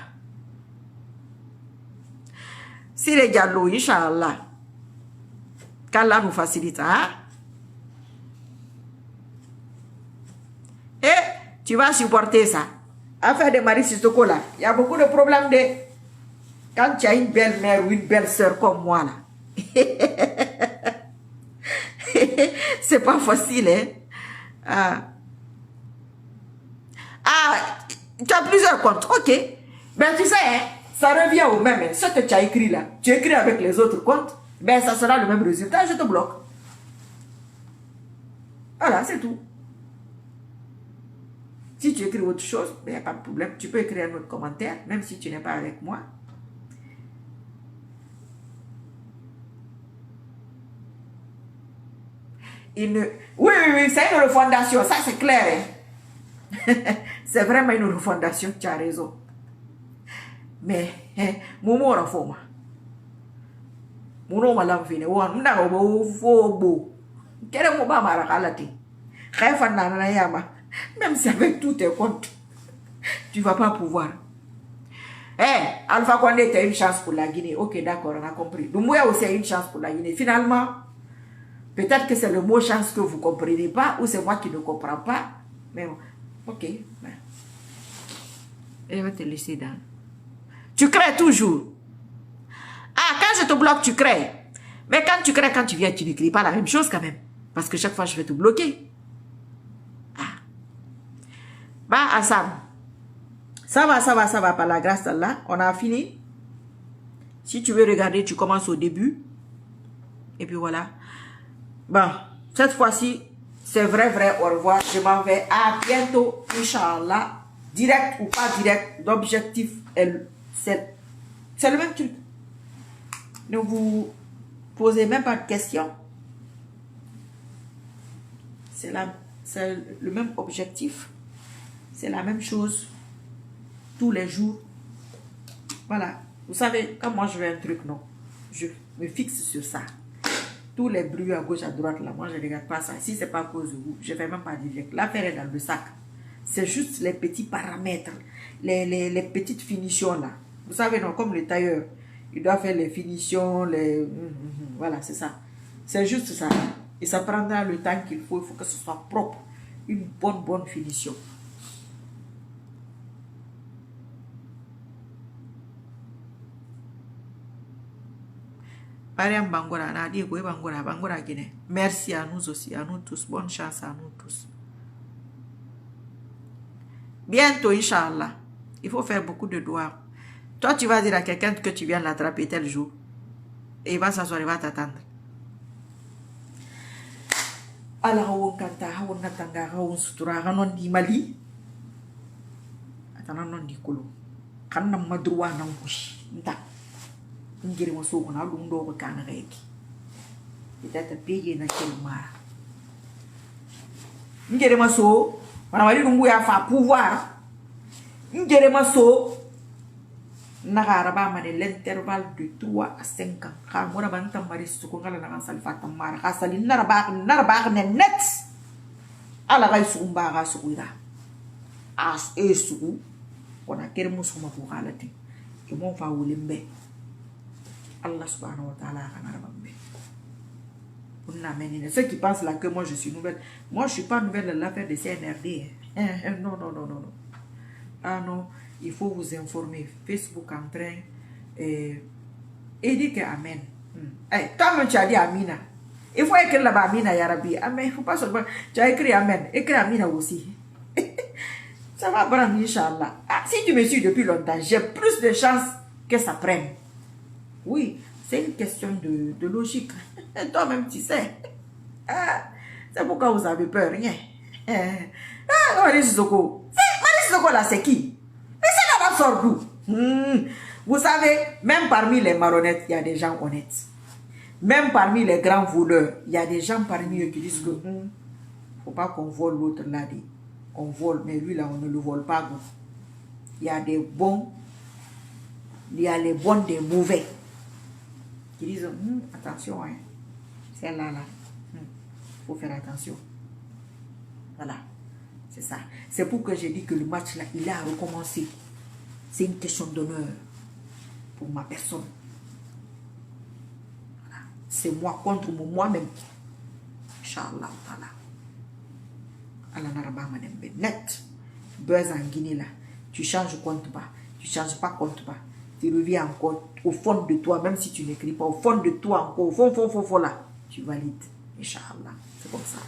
Si les Diallo, Inch'Allah, qu'Allah nous facilite. Hein? Et tu vas supporter ça. Affaire de Marie Sissoko là, il y a beaucoup de problèmes de... Quand tu as une belle mère ou une belle soeur comme moi là. C'est pas facile, hein? Tu as plusieurs comptes, ok. Ben tu sais, hein, ça revient au même. Hein. Ce que tu as écrit là, tu écris avec les autres comptes, ben ça sera le même résultat, je te bloque. Voilà, c'est tout. Si tu écris autre chose, il n'y a pas de problème. Tu peux écrire un autre commentaire, même si tu n'es pas avec moi. Oui, c'est une refondation, ça c'est clair. Hein? C'est vraiment une refondation, tu as raison. Mais, Momo Rafoma. Mono malam fini, wan, mna obo fobo. Kere mo ba marakalati. Khaifa nana yama. Même si avec tous tes comptes, tu ne vas pas pouvoir. Alpha Condé, tu as une chance pour la Guinée. Ok, d'accord, on a compris. Doumbouya aussi a une chance pour la Guinée. Finalement, peut-être que c'est le mot chance que vous ne comprenez pas, ou c'est moi qui ne comprends pas. Mais bon, ok. Je vais te laisser dans. Tu crées toujours. Quand je te bloque, tu crées. Mais quand tu crées, quand tu viens, tu n'écris pas la même chose quand même. Parce que chaque fois, je vais te bloquer. Bah, Assam. Ça va, par la grâce d'Allah. On a fini. Si tu veux regarder, tu commences au début. Et puis voilà. Bon, cette fois-ci, c'est vrai, au revoir. Je m'en vais. À bientôt, Inch'Allah. Direct ou pas direct, l'objectif, c'est le même truc. Ne vous posez même pas de questions. C'est le même objectif. C'est la même chose. Tous les jours. Voilà. Vous savez, quand moi je veux un truc, non. Je me fixe sur ça. Tous les bruits à gauche, à droite, là, moi je ne regarde pas ça. Si ce n'est pas à cause de vous, je ne fais même pas direct. L'affaire est dans le sac. C'est juste les petits paramètres, les petites finitions là. Vous savez, non, comme les tailleurs, ils doivent faire les finitions, voilà, c'est ça. C'est juste ça. Et ça prendra le temps qu'il faut. Il faut que ce soit propre. Une bonne finition. Merci à nous aussi, à nous tous. Bonne chance à nous tous. Bientôt, Inch'Allah. Il faut faire beaucoup de doigts. Toi, tu vas dire à quelqu'un que tu viens l'attraper tel jour. Et il va s'asseoir, il va t'attendre. Allah on kanta on natanga on sutura non di Mali. Atana non di Kolo. Kanna madruwa nan kushi. Nta. ngiri mo so na lu ndo ko kan reki peut-être payer na kelma ngiri mo so mana wali lu ya fa pouvoir ngiri mo so nagara ba ma de l'intervalle de 3 à 5 ans ka mo na ban tamari su ko ngala na sal fatam mara ka salin narba ne net ala ga su mba ga su ira as esu on a kere musuma ko galati et mon fa wolimbe Allah subhanahu wa ta'ala kana rabbe on a mené ceux qui pensent là que moi je suis nouvelle, moi je suis pas nouvelle dans l'affaire de CNRD. Non non non non non, ah non, il faut vous informer. Facebook en train et dit que amen. Toi-même tu as dit amina, il faut écrire là-bas amina ya rabbi, amen. Il faut pas seulement tu as écrit amen, écris amina aussi. Ça va prendre, Inch'Allah. Ah, si tu me suis depuis longtemps, j'ai plus de chances que ça prenne. Oui, c'est une question de logique. Toi-même, tu sais. Ah, c'est pourquoi vous avez peur, rien. Ah, Marie Sissoko. Marie Sissoko, là, c'est qui? Mais c'est là-bas, sort d'où? Vous savez, même parmi les marionnettes, il y a des gens honnêtes. Même parmi les grands voleurs, il y a des gens parmi eux qui disent que faut pas qu'on vole l'autre là. On vole, mais lui là, on ne le vole pas. Il y a des bons, il y a les bons des mauvais. Qui disent, attention, hein, c'est là, faut faire attention. Voilà, c'est ça. C'est pour que j'ai dit que le match là, il a recommencé. C'est une question d'honneur pour ma personne. Voilà. C'est moi contre moi-même. Inch'Allah, voilà. Net, buzz en Guinée là, tu changes compte pas, tu changes pas compte pas, tu reviens encore au fond de toi, même si tu n'écris pas, au fond de toi encore, au fond là, tu valides, Inch'Allah, c'est comme ça.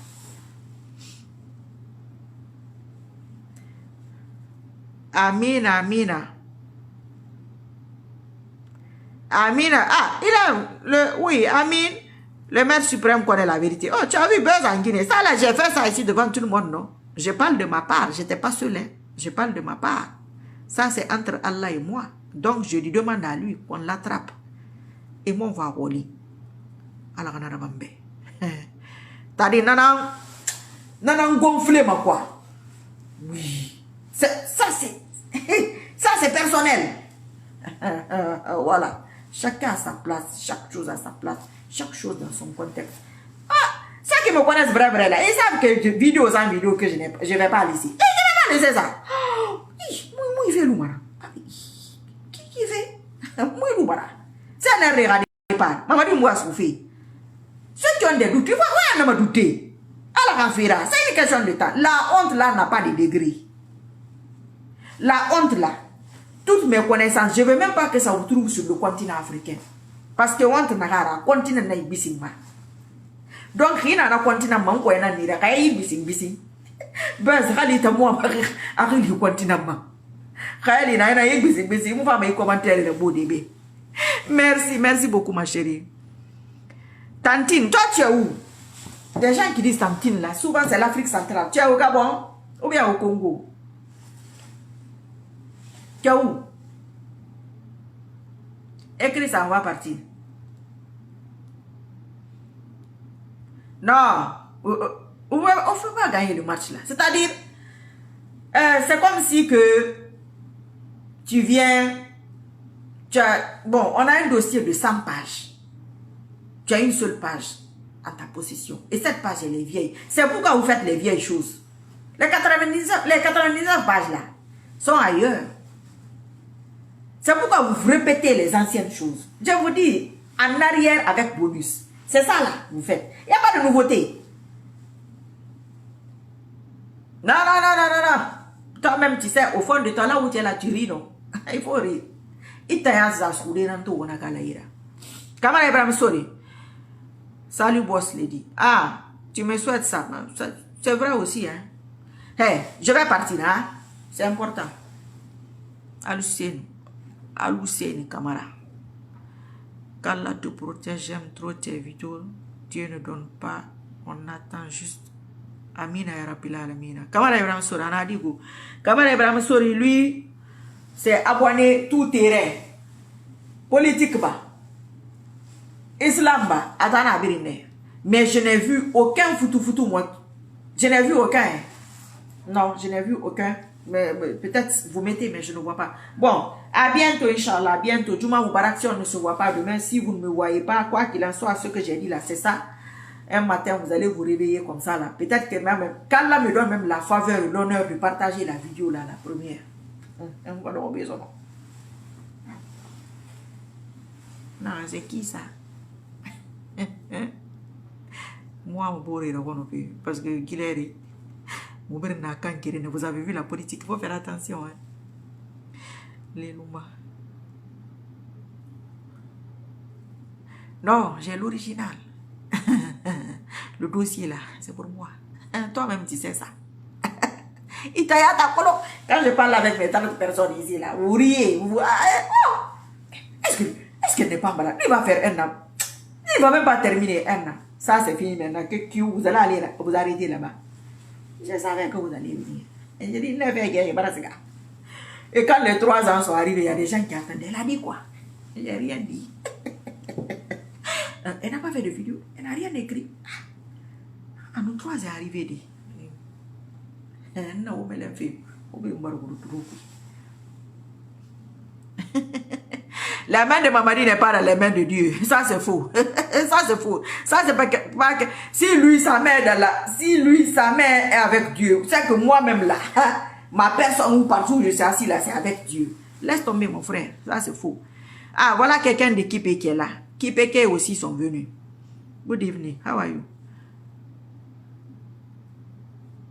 Amina, Amina. Amina, ah, il a le, oui, Amin. Le maître suprême connaît la vérité. Oh, tu as vu buzz en Guinée. Ça là, j'ai fait ça ici devant tout le monde, non? Je parle de ma part. Je n'étais pas seul. Hein. Je parle de ma part. Ça, c'est entre Allah et moi. Donc, je lui demande à lui qu'on l'attrape. Et moi, on va rouler. Alors, on a rabambe. T'as dit, nanan gonflé, ma quoi? Oui. Ça, c'est personnel. Voilà. Chacun à sa place. Chaque chose à sa place. Chaque chose dans son contexte. Ah, ceux qui me connaissent vrai là, ils savent que vidéo sans vidéo que je vais pas aller ici. Et je vais pas laisser ça. Moi, il fait l'oumara. Qui fait? Moi, l'oumara. C'est un air de pas. Maman dit, moi, souffrir. Ceux qui ont des doutes, il faut rien me douter. Alors, c'est une question de temps. La honte là n'a pas de degré. La honte là, toutes mes connaissances, je ne veux même pas que ça vous trouve sur le continent africain. Parce que honte n'a continent n'a bising. Donc, il y a un continent manko et n'a pas bising. Ben, c'est moi arrive le continent. Il y a un bising. Vous faites mes commentaires le beau début. Merci beaucoup, ma chérie. Tantine, toi, tu es où? Des gens qui disent Tantine là, souvent c'est l'Afrique centrale. Tu es au Gabon ou bien au Congo? Tu es où? Écris ça, on va partir. Non, on ne peut pas gagner le match là. C'est-à-dire, c'est comme si que tu viens, bon, on a un dossier de 100 pages. Tu as une seule page à ta possession. Et cette page, elle est vieille. C'est pourquoi vous faites les vieilles choses. Les 99 pages là sont ailleurs. C'est pourquoi vous répétez les anciennes choses. Je vous dis, en arrière avec bonus. C'est ça là, vous faites. Il n'y a pas de nouveauté. Non. Toi-même, tu sais, au fond de toi, là où tu es là, tu ris, non? Il faut rire. Il t'a yassé à souder dans tout, on a galaïra. Kamara Ibrahim Sori. Salut, boss lady. Ah, tu me souhaites ça. C'est vrai aussi, hein? Hey, je vais partir, hein? C'est important. Alucine, Kamara. Qu'Allah te protège, j'aime trop tes vidéos. Dieu ne donne pas, on attend juste. Amina ya Rabbil Alamina. Kamara Ibrahim Sori, on a dit go. Kamara Ibrahim Sori, lui, c'est abonné tout terrain. Politique, bah. Islamba, Atana Birine. Mais je n'ai vu aucun foutu, moi. Je n'ai vu aucun. Non, je n'ai vu aucun. Mais peut-être vous mettez, mais je ne vois pas. Bon, à bientôt, Inch'Allah. À bientôt. Juma Moubarak, si on ne se voit pas demain, si vous ne me voyez pas, quoi qu'il en soit, ce que j'ai dit là, c'est ça. Un matin, vous allez vous réveiller comme ça là. Peut-être que même, qu'Allah me donne même la faveur, l'honneur de partager la vidéo là, la première. Non, c'est qui ça? Moi, mon beau parce que Guilherme, vous avez vu la politique, il faut faire attention. Hein. Les Luma. Non, j'ai l'original. Le dossier là, c'est pour moi. Toi-même, tu sais ça. Quand je parle avec mes tantes personnes ici, là, vous riez. Est-ce qu'elle n'est pas malade? Il va faire un an. Il ne va même pas terminer un an. Ça, c'est fini maintenant. Vous allez aller vous arrêter là-bas. Je savais que vous allez venir. Et j'ai dit, ne fais guère, et quand les 3 ans sont arrivés, il y a des gens qui attendaient. Elle a dit quoi? Je n'ai rien dit. Elle n'a pas fait de vidéo. Elle n'a rien écrit. Ah, nous 3 est arrivé. Non, mais elle fait. La main de Mamadi n'est pas dans les mains de Dieu. Ça, c'est faux. Ça, c'est faux. Ça, c'est pas que... Si lui, sa main est avec Dieu, c'est que moi-même là, ma personne ou partout où je suis assis là, c'est avec Dieu. Laisse tomber, mon frère. Ça, c'est faux. Ah, voilà quelqu'un de Kipé qui est là. Kipé aussi sont venus. Good evening. How are you?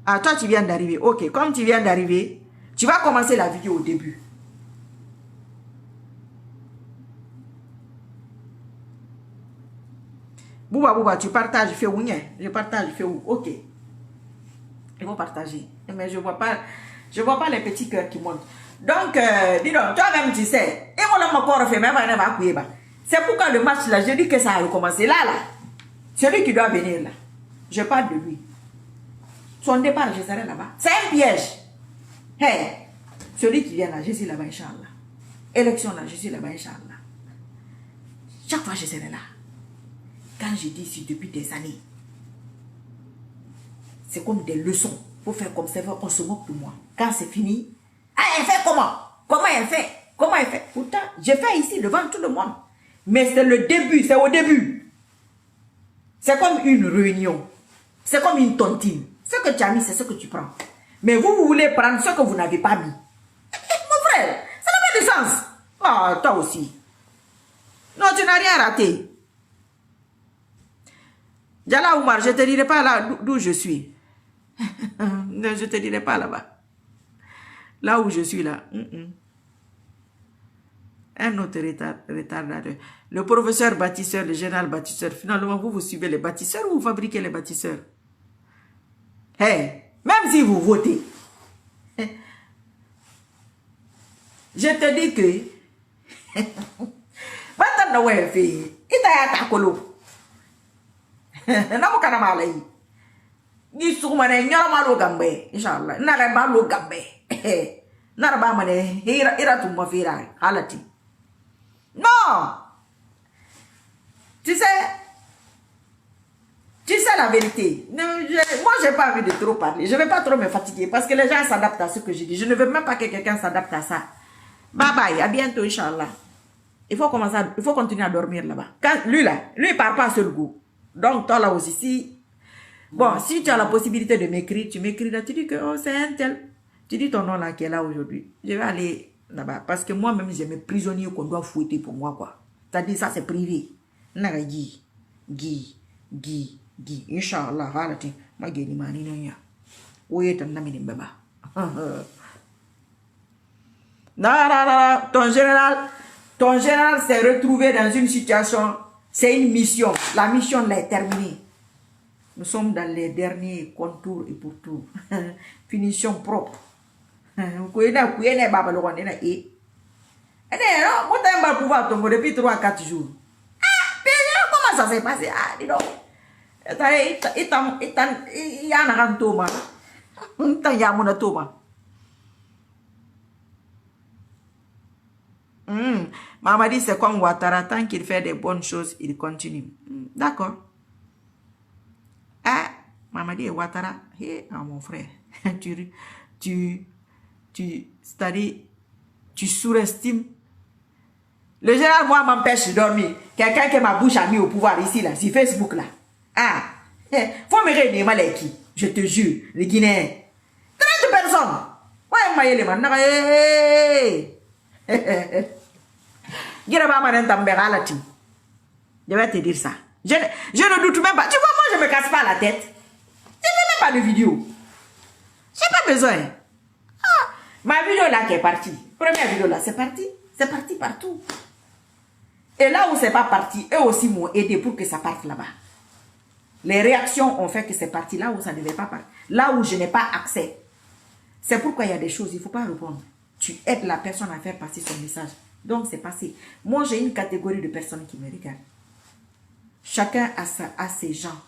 Ah, toi, tu viens d'arriver. Ok, comme tu viens d'arriver, tu vas commencer la vidéo au début. Bouba, tu partages, fais où? Je partage, fais où? Ok. Ils vont partager. Mais je vois pas les petits cœurs qui montent. Donc, dis donc, toi-même, tu sais. Et moi, mon corps fait même un. C'est pourquoi le match là, je dis que ça a recommencé. Là. Celui qui doit venir là. Je parle de lui. Son départ, je serai là-bas. C'est un piège. Hey, celui qui vient là, je suis là-bas, Inch'Allah. Élection là, je suis là-bas, Inch'Allah. Chaque fois, je serai là. Quand je dis ici depuis des années, c'est comme des leçons. Il faut faire comme ça, on se moque de moi. Quand c'est fini, ah, elle fait comment? Comment elle fait? Comment elle fait? Pourtant, j'ai fait ici devant tout le monde. Mais c'est le début, c'est au début. C'est comme une réunion. C'est comme une tontine. Ce que tu as mis, c'est ce que tu prends. Mais vous voulez prendre ce que vous n'avez pas mis. Mon frère, ça n'a pas de sens. Ah, toi aussi. Non, tu n'as rien raté. Djala Oumar, je ne te dirai pas là d'où je suis. Non, je ne te dirai pas là-bas. Là où je suis là. Un autre retardateur. Le professeur bâtisseur, le général bâtisseur. Finalement, vous suivez les bâtisseurs ou vous fabriquez les bâtisseurs? Hey, même si vous votez, je te dis que maintenant, ouais, fille, il t'a ta colo. Na kana malai ni sumane nyara malo gambe inshallah na ga malo gambe na ba mane ira tu mafira halati non tu sais la vérité. Moi j'ai pas envie de trop parler, je vais pas trop me fatiguer parce que les gens s'adaptent à ce que je dis. Je ne veux même pas que quelqu'un s'adapte à ça. Bye bye, à bientôt inshallah. Il faut continuer à dormir là-bas. Quand lui il part pas seul goût. Donc, toi là aussi, si tu as la possibilité de m'écrire, tu m'écris là, tu dis que oh, c'est un tel. Tu dis ton nom là qui est là aujourd'hui. Je vais aller là-bas. Parce que moi-même, j'ai mes prisonniers qu'on doit fouetter pour moi, quoi. C'est-à-dire, ça, c'est privé. Naga Guy. Inch'Allah, halati. Ma geni mani nanya. Ouye tan namini baba. Non. Ton général s'est retrouvé dans une situation. C'est une mission. La mission là est terminée. Nous sommes dans les derniers contours et pourtours. Finition propre. Depuis 3-4 jours. Ah, comment ça s'est passé? Ah, dis donc. Il y a un Thomas. Il y a un Thomas. Maman dit c'est comme Ouattara, tant qu'il fait des bonnes choses, il continue. D'accord. Ah, maman dit Ouattara, mon frère, c'est-à-dire, tu surestimes. Le général, moi, m'empêche de dormir. Quelqu'un que ma bouche a mis au pouvoir ici, là, sur Facebook, là. Ah, faut me réunir, Maleki. Je te jure, les Guinéens. 30 personnes. Ouais, Maïle, man. Je vais te dire ça. Je ne doute même pas. Tu vois, moi, je ne me casse pas la tête. Je ne fais même pas de vidéo. Je n'ai pas besoin. Ah, ma vidéo là qui est partie. Première vidéo là, c'est parti. C'est parti partout. Et là où c'est pas parti, eux aussi m'ont aidé pour que ça parte là-bas. Les réactions ont fait que c'est parti là où ça ne devait pas partir. Là où je n'ai pas accès. C'est pourquoi il y a des choses, il ne faut pas répondre. Tu aides la personne à faire passer son message. Donc c'est passé. Moi j'ai une catégorie de personnes qui me regardent. Chacun a ses gens.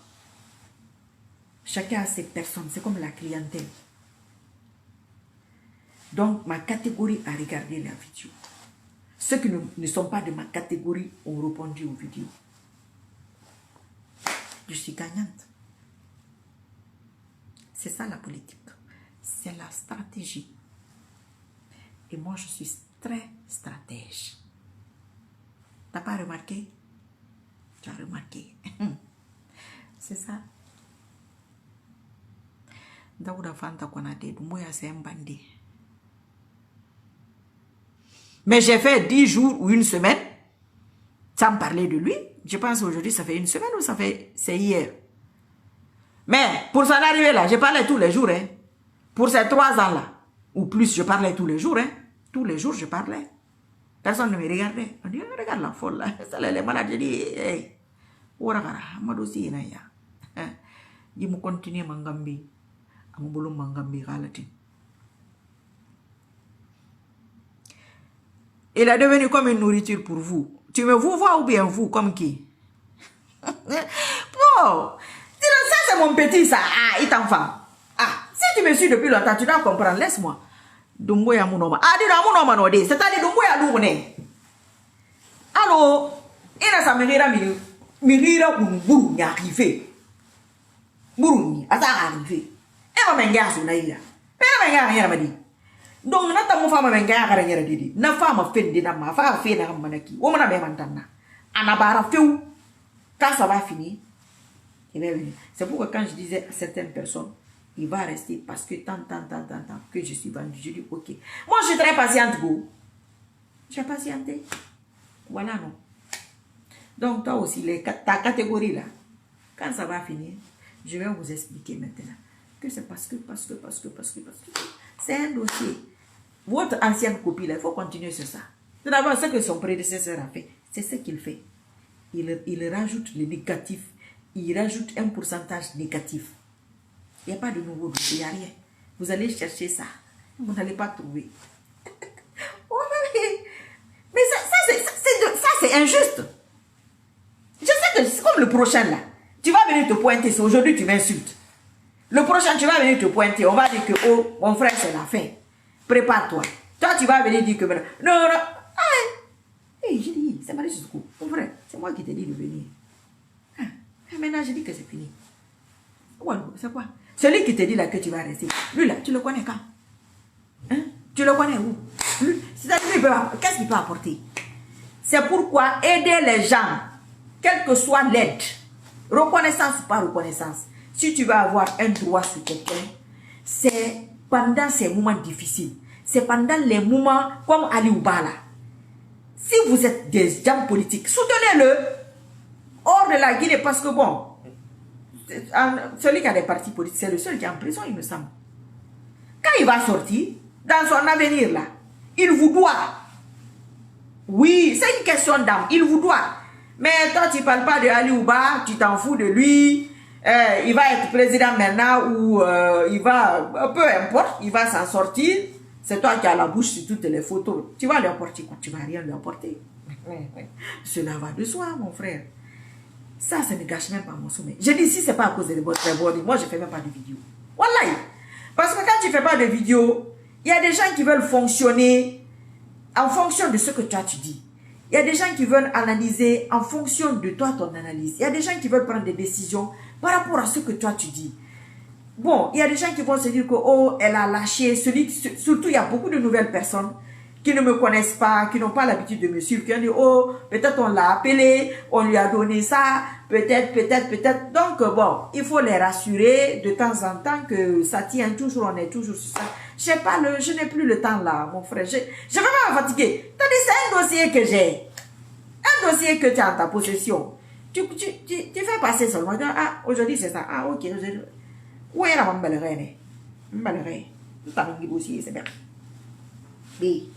Chacun a ses personnes. C'est comme la clientèle. Donc ma catégorie a regardé la vidéo. Ceux qui ne sont pas de ma catégorie ont répondu aux vidéos. Je suis gagnante. C'est ça la politique. C'est la stratégie. Et moi, je suis très stratège. T'as pas remarqué? Tu as remarqué. C'est ça. Daouda Fanta Konate, Doumbouya, c'est un bandit. Mais j'ai fait 10 jours ou une semaine sans parler de lui. Je pense aujourd'hui, ça fait une semaine ou c'est hier. Mais pour s'en arriver là, je parlais tous les jours. Hein. Pour ces 3 ans-là, ou plus, je parlais tous les jours. Hein. Tous les jours, je parlais. Personne ne me regardait. On dit, regarde la folle là. Ça, les malades, je dis, hey, ouaragara, madosi inaya. Je me continue mangambi. Amubulu mangambi galati. Il est devenu comme une nourriture pour vous. Tu me vous vois ou bien vous, comme qui? Bon, ça c'est mon petit, ça. Ah, il t'enfant. Ah, si tu me suis depuis longtemps, tu dois comprendre. Laisse-moi. Doumbouya Mounoma. Ah, dis donc, Mounoma Node. C'est-à-dire Doumbouya Loubone. Allô? Il a sa mérira, mérira, bourou, n'y arrivé. Bourou, n'y arrivé. Et ma menga, son aïe. Mais la menga, rien m'a dit. Donc, na tamu fama menga kara nyara didi. Na fama fendi na ma fama fe na manaki. O mana be mantana. Anabara feu. Quand ça va finir, il va venir. C'est pourquoi quand je disais à certaines personnes, il va rester parce que tant que je suis vendu. Je dis ok. Moi je suis très patiente, go. J'ai patienté. Voilà non. Donc toi aussi, ta catégorie là, quand ça va finir, je vais vous expliquer maintenant que c'est parce que c'est un dossier. Votre ancienne copie, là, il faut continuer sur ça. C'est d'abord ce que son prédécesseur a fait. C'est ce qu'il fait. Il rajoute le négatif. Il rajoute un pourcentage négatif. Il n'y a pas de nouveau dossier, il n'y a rien. Vous allez chercher ça. Vous n'allez pas trouver. Mais ça c'est injuste. Je sais que c'est comme le prochain là. Tu vas venir te pointer. C'est aujourd'hui tu m'insultes. Le prochain, tu vas venir te pointer. On va dire que, oh, mon frère, c'est la fin. Prépare-toi. Toi, tu vas venir dire que... Non. Hey, j'ai dit, c'est Marie Suskou. Mon frère, c'est moi qui t'ai dit de venir. Ah, maintenant, j'ai dit que c'est fini. C'est quoi? Celui qui te dit là que tu vas rester. Lui là, tu le connais quand? Hein? Tu le connais où? Lui, qu'est-ce qu'il peut apporter? C'est pourquoi aider les gens, quelle que soit l'aide, reconnaissance ou pas reconnaissance, si tu vas avoir un droit sur quelqu'un, c'est pendant ces moments difficiles. C'est pendant les moments comme Ali Oubala. Si vous êtes des gens politiques, soutenez-le hors de la Guinée parce que bon, celui qui a des partis politiques, c'est le seul qui est en prison, il me semble. Quand il va sortir, dans son avenir là, il vous doit. Oui, c'est une question d'âme, il vous doit. Mais toi, tu ne parles pas de Ali Ouba, tu t'en fous de lui. Il va être président maintenant ou il va, peu importe, il va s'en sortir. C'est toi qui as la bouche sur toutes les photos. Tu vas lui apporter quoi? Tu ne vas rien lui apporter. Cela va de soi, mon frère. Ça ne gâche même pas mon sommeil. Je dis, si ce n'est pas à cause de votre body, moi je ne fais même pas de vidéo. Wallahi. Parce que quand tu ne fais pas de vidéo, il y a des gens qui veulent fonctionner en fonction de ce que toi tu dis. Il y a des gens qui veulent analyser en fonction de toi, ton analyse. Il y a des gens qui veulent prendre des décisions par rapport à ce que toi tu dis. Bon, il y a des gens qui vont se dire que, oh, elle a lâché. Surtout, il y a beaucoup de nouvelles personnes qui ne me connaissent pas, qui n'ont pas l'habitude de me suivre, qui ont dit, oh, peut-être on l'a appelé, on lui a donné ça, peut-être. Donc, bon, il faut les rassurer de temps en temps que ça tient toujours, on est toujours sur ça. Je n'ai plus le temps là, mon frère. Je vais pas me fatiguer. T'as dit, c'est un dossier que j'ai. Un dossier que tu as en ta possession. Tu fais passer seulement. Ah, aujourd'hui c'est ça. Ah, ok. Où est la m'embellerait? M'embellerait. Tout à l'heure, dossier, c'est bien. Oui.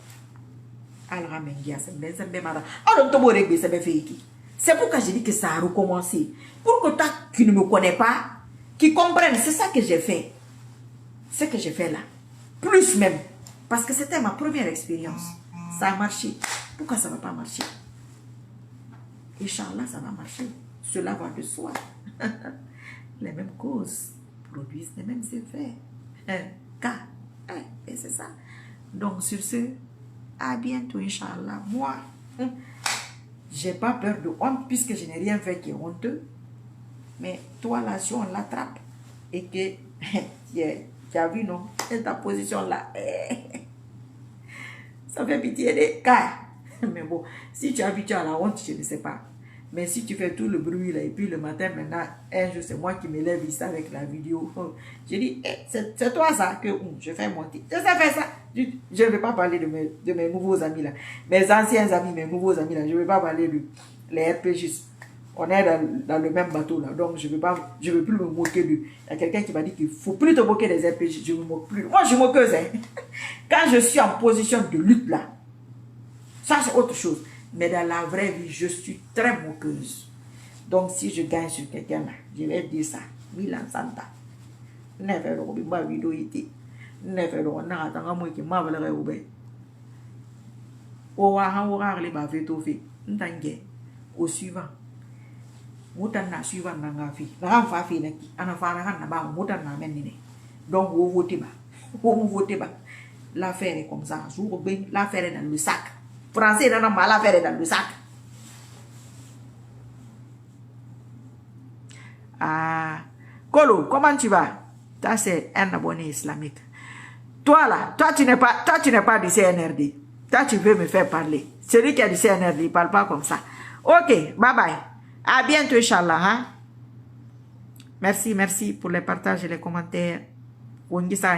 C'est pourquoi je dis que ça a recommencé. Pour que toi qui ne me connais pas, qui comprenne, c'est ça que j'ai fait. Ce que j'ai fait là. Plus même. Parce que c'était ma première expérience. Ça a marché. Pourquoi ça ne va pas marcher? Inch'Allah, ça va marcher. Cela va de soi. Les mêmes causes produisent les mêmes effets. Et c'est ça. Donc, sur ce, à bientôt, Inch'Allah. Moi, j'ai pas peur de honte puisque je n'ai rien fait qui est honteux. Mais toi, là, si on l'attrape et que tu as vu, non, et ta position là, ça fait pitié des cas. Mais bon, si tu es habitué à la honte, je ne sais pas. Mais si tu fais tout le bruit là, et puis le matin, maintenant, un jour, c'est moi qui me lève ici avec la vidéo. Je dis, c'est toi ça que je fais monter. Je sais faire ça. Je ne vais pas parler de mes nouveaux amis là. Mes anciens amis, mes nouveaux amis là. Je ne vais pas parler de les RPGistes. On est dans le même bateau là. Donc, je ne veux plus me moquer d'eux. Il y a quelqu'un qui m'a dit qu'il ne faut plus te moquer des RPGistes. Je ne me moque plus. Moi, je suis moqueuse. Hein. Quand je suis en position de lutte là, ça c'est autre chose. Mais dans la vraie vie, je suis très moqueuse. Donc, si je gagne sur quelqu'un là, je vais dire ça. Milan Santa. Never be ma vidéo ité. Never on a attendu moi qui m'a valéré au bé. Au revoir, les ma fait au fait. N'tangue. Au suivant. Moutan na suivant n'a fait. La fa fait neki. Ana fa na ba moutan na menine. Donc, vous votez bas. Vous votez bas. L'affaire est comme ça. L'affaire est dans le sac. Français, non, mal affaire dans le sac. Ah, Kolo, comment tu vas? Ça, c'est un abonné islamique. Toi, là, toi, tu n'es pas du CNRD. Toi, tu veux me faire parler. Celui qui a du CNRD, il ne parle pas comme ça. Ok, bye bye. À bientôt, Inch'Allah. Hein? Merci pour les partages et les commentaires. On dit ça,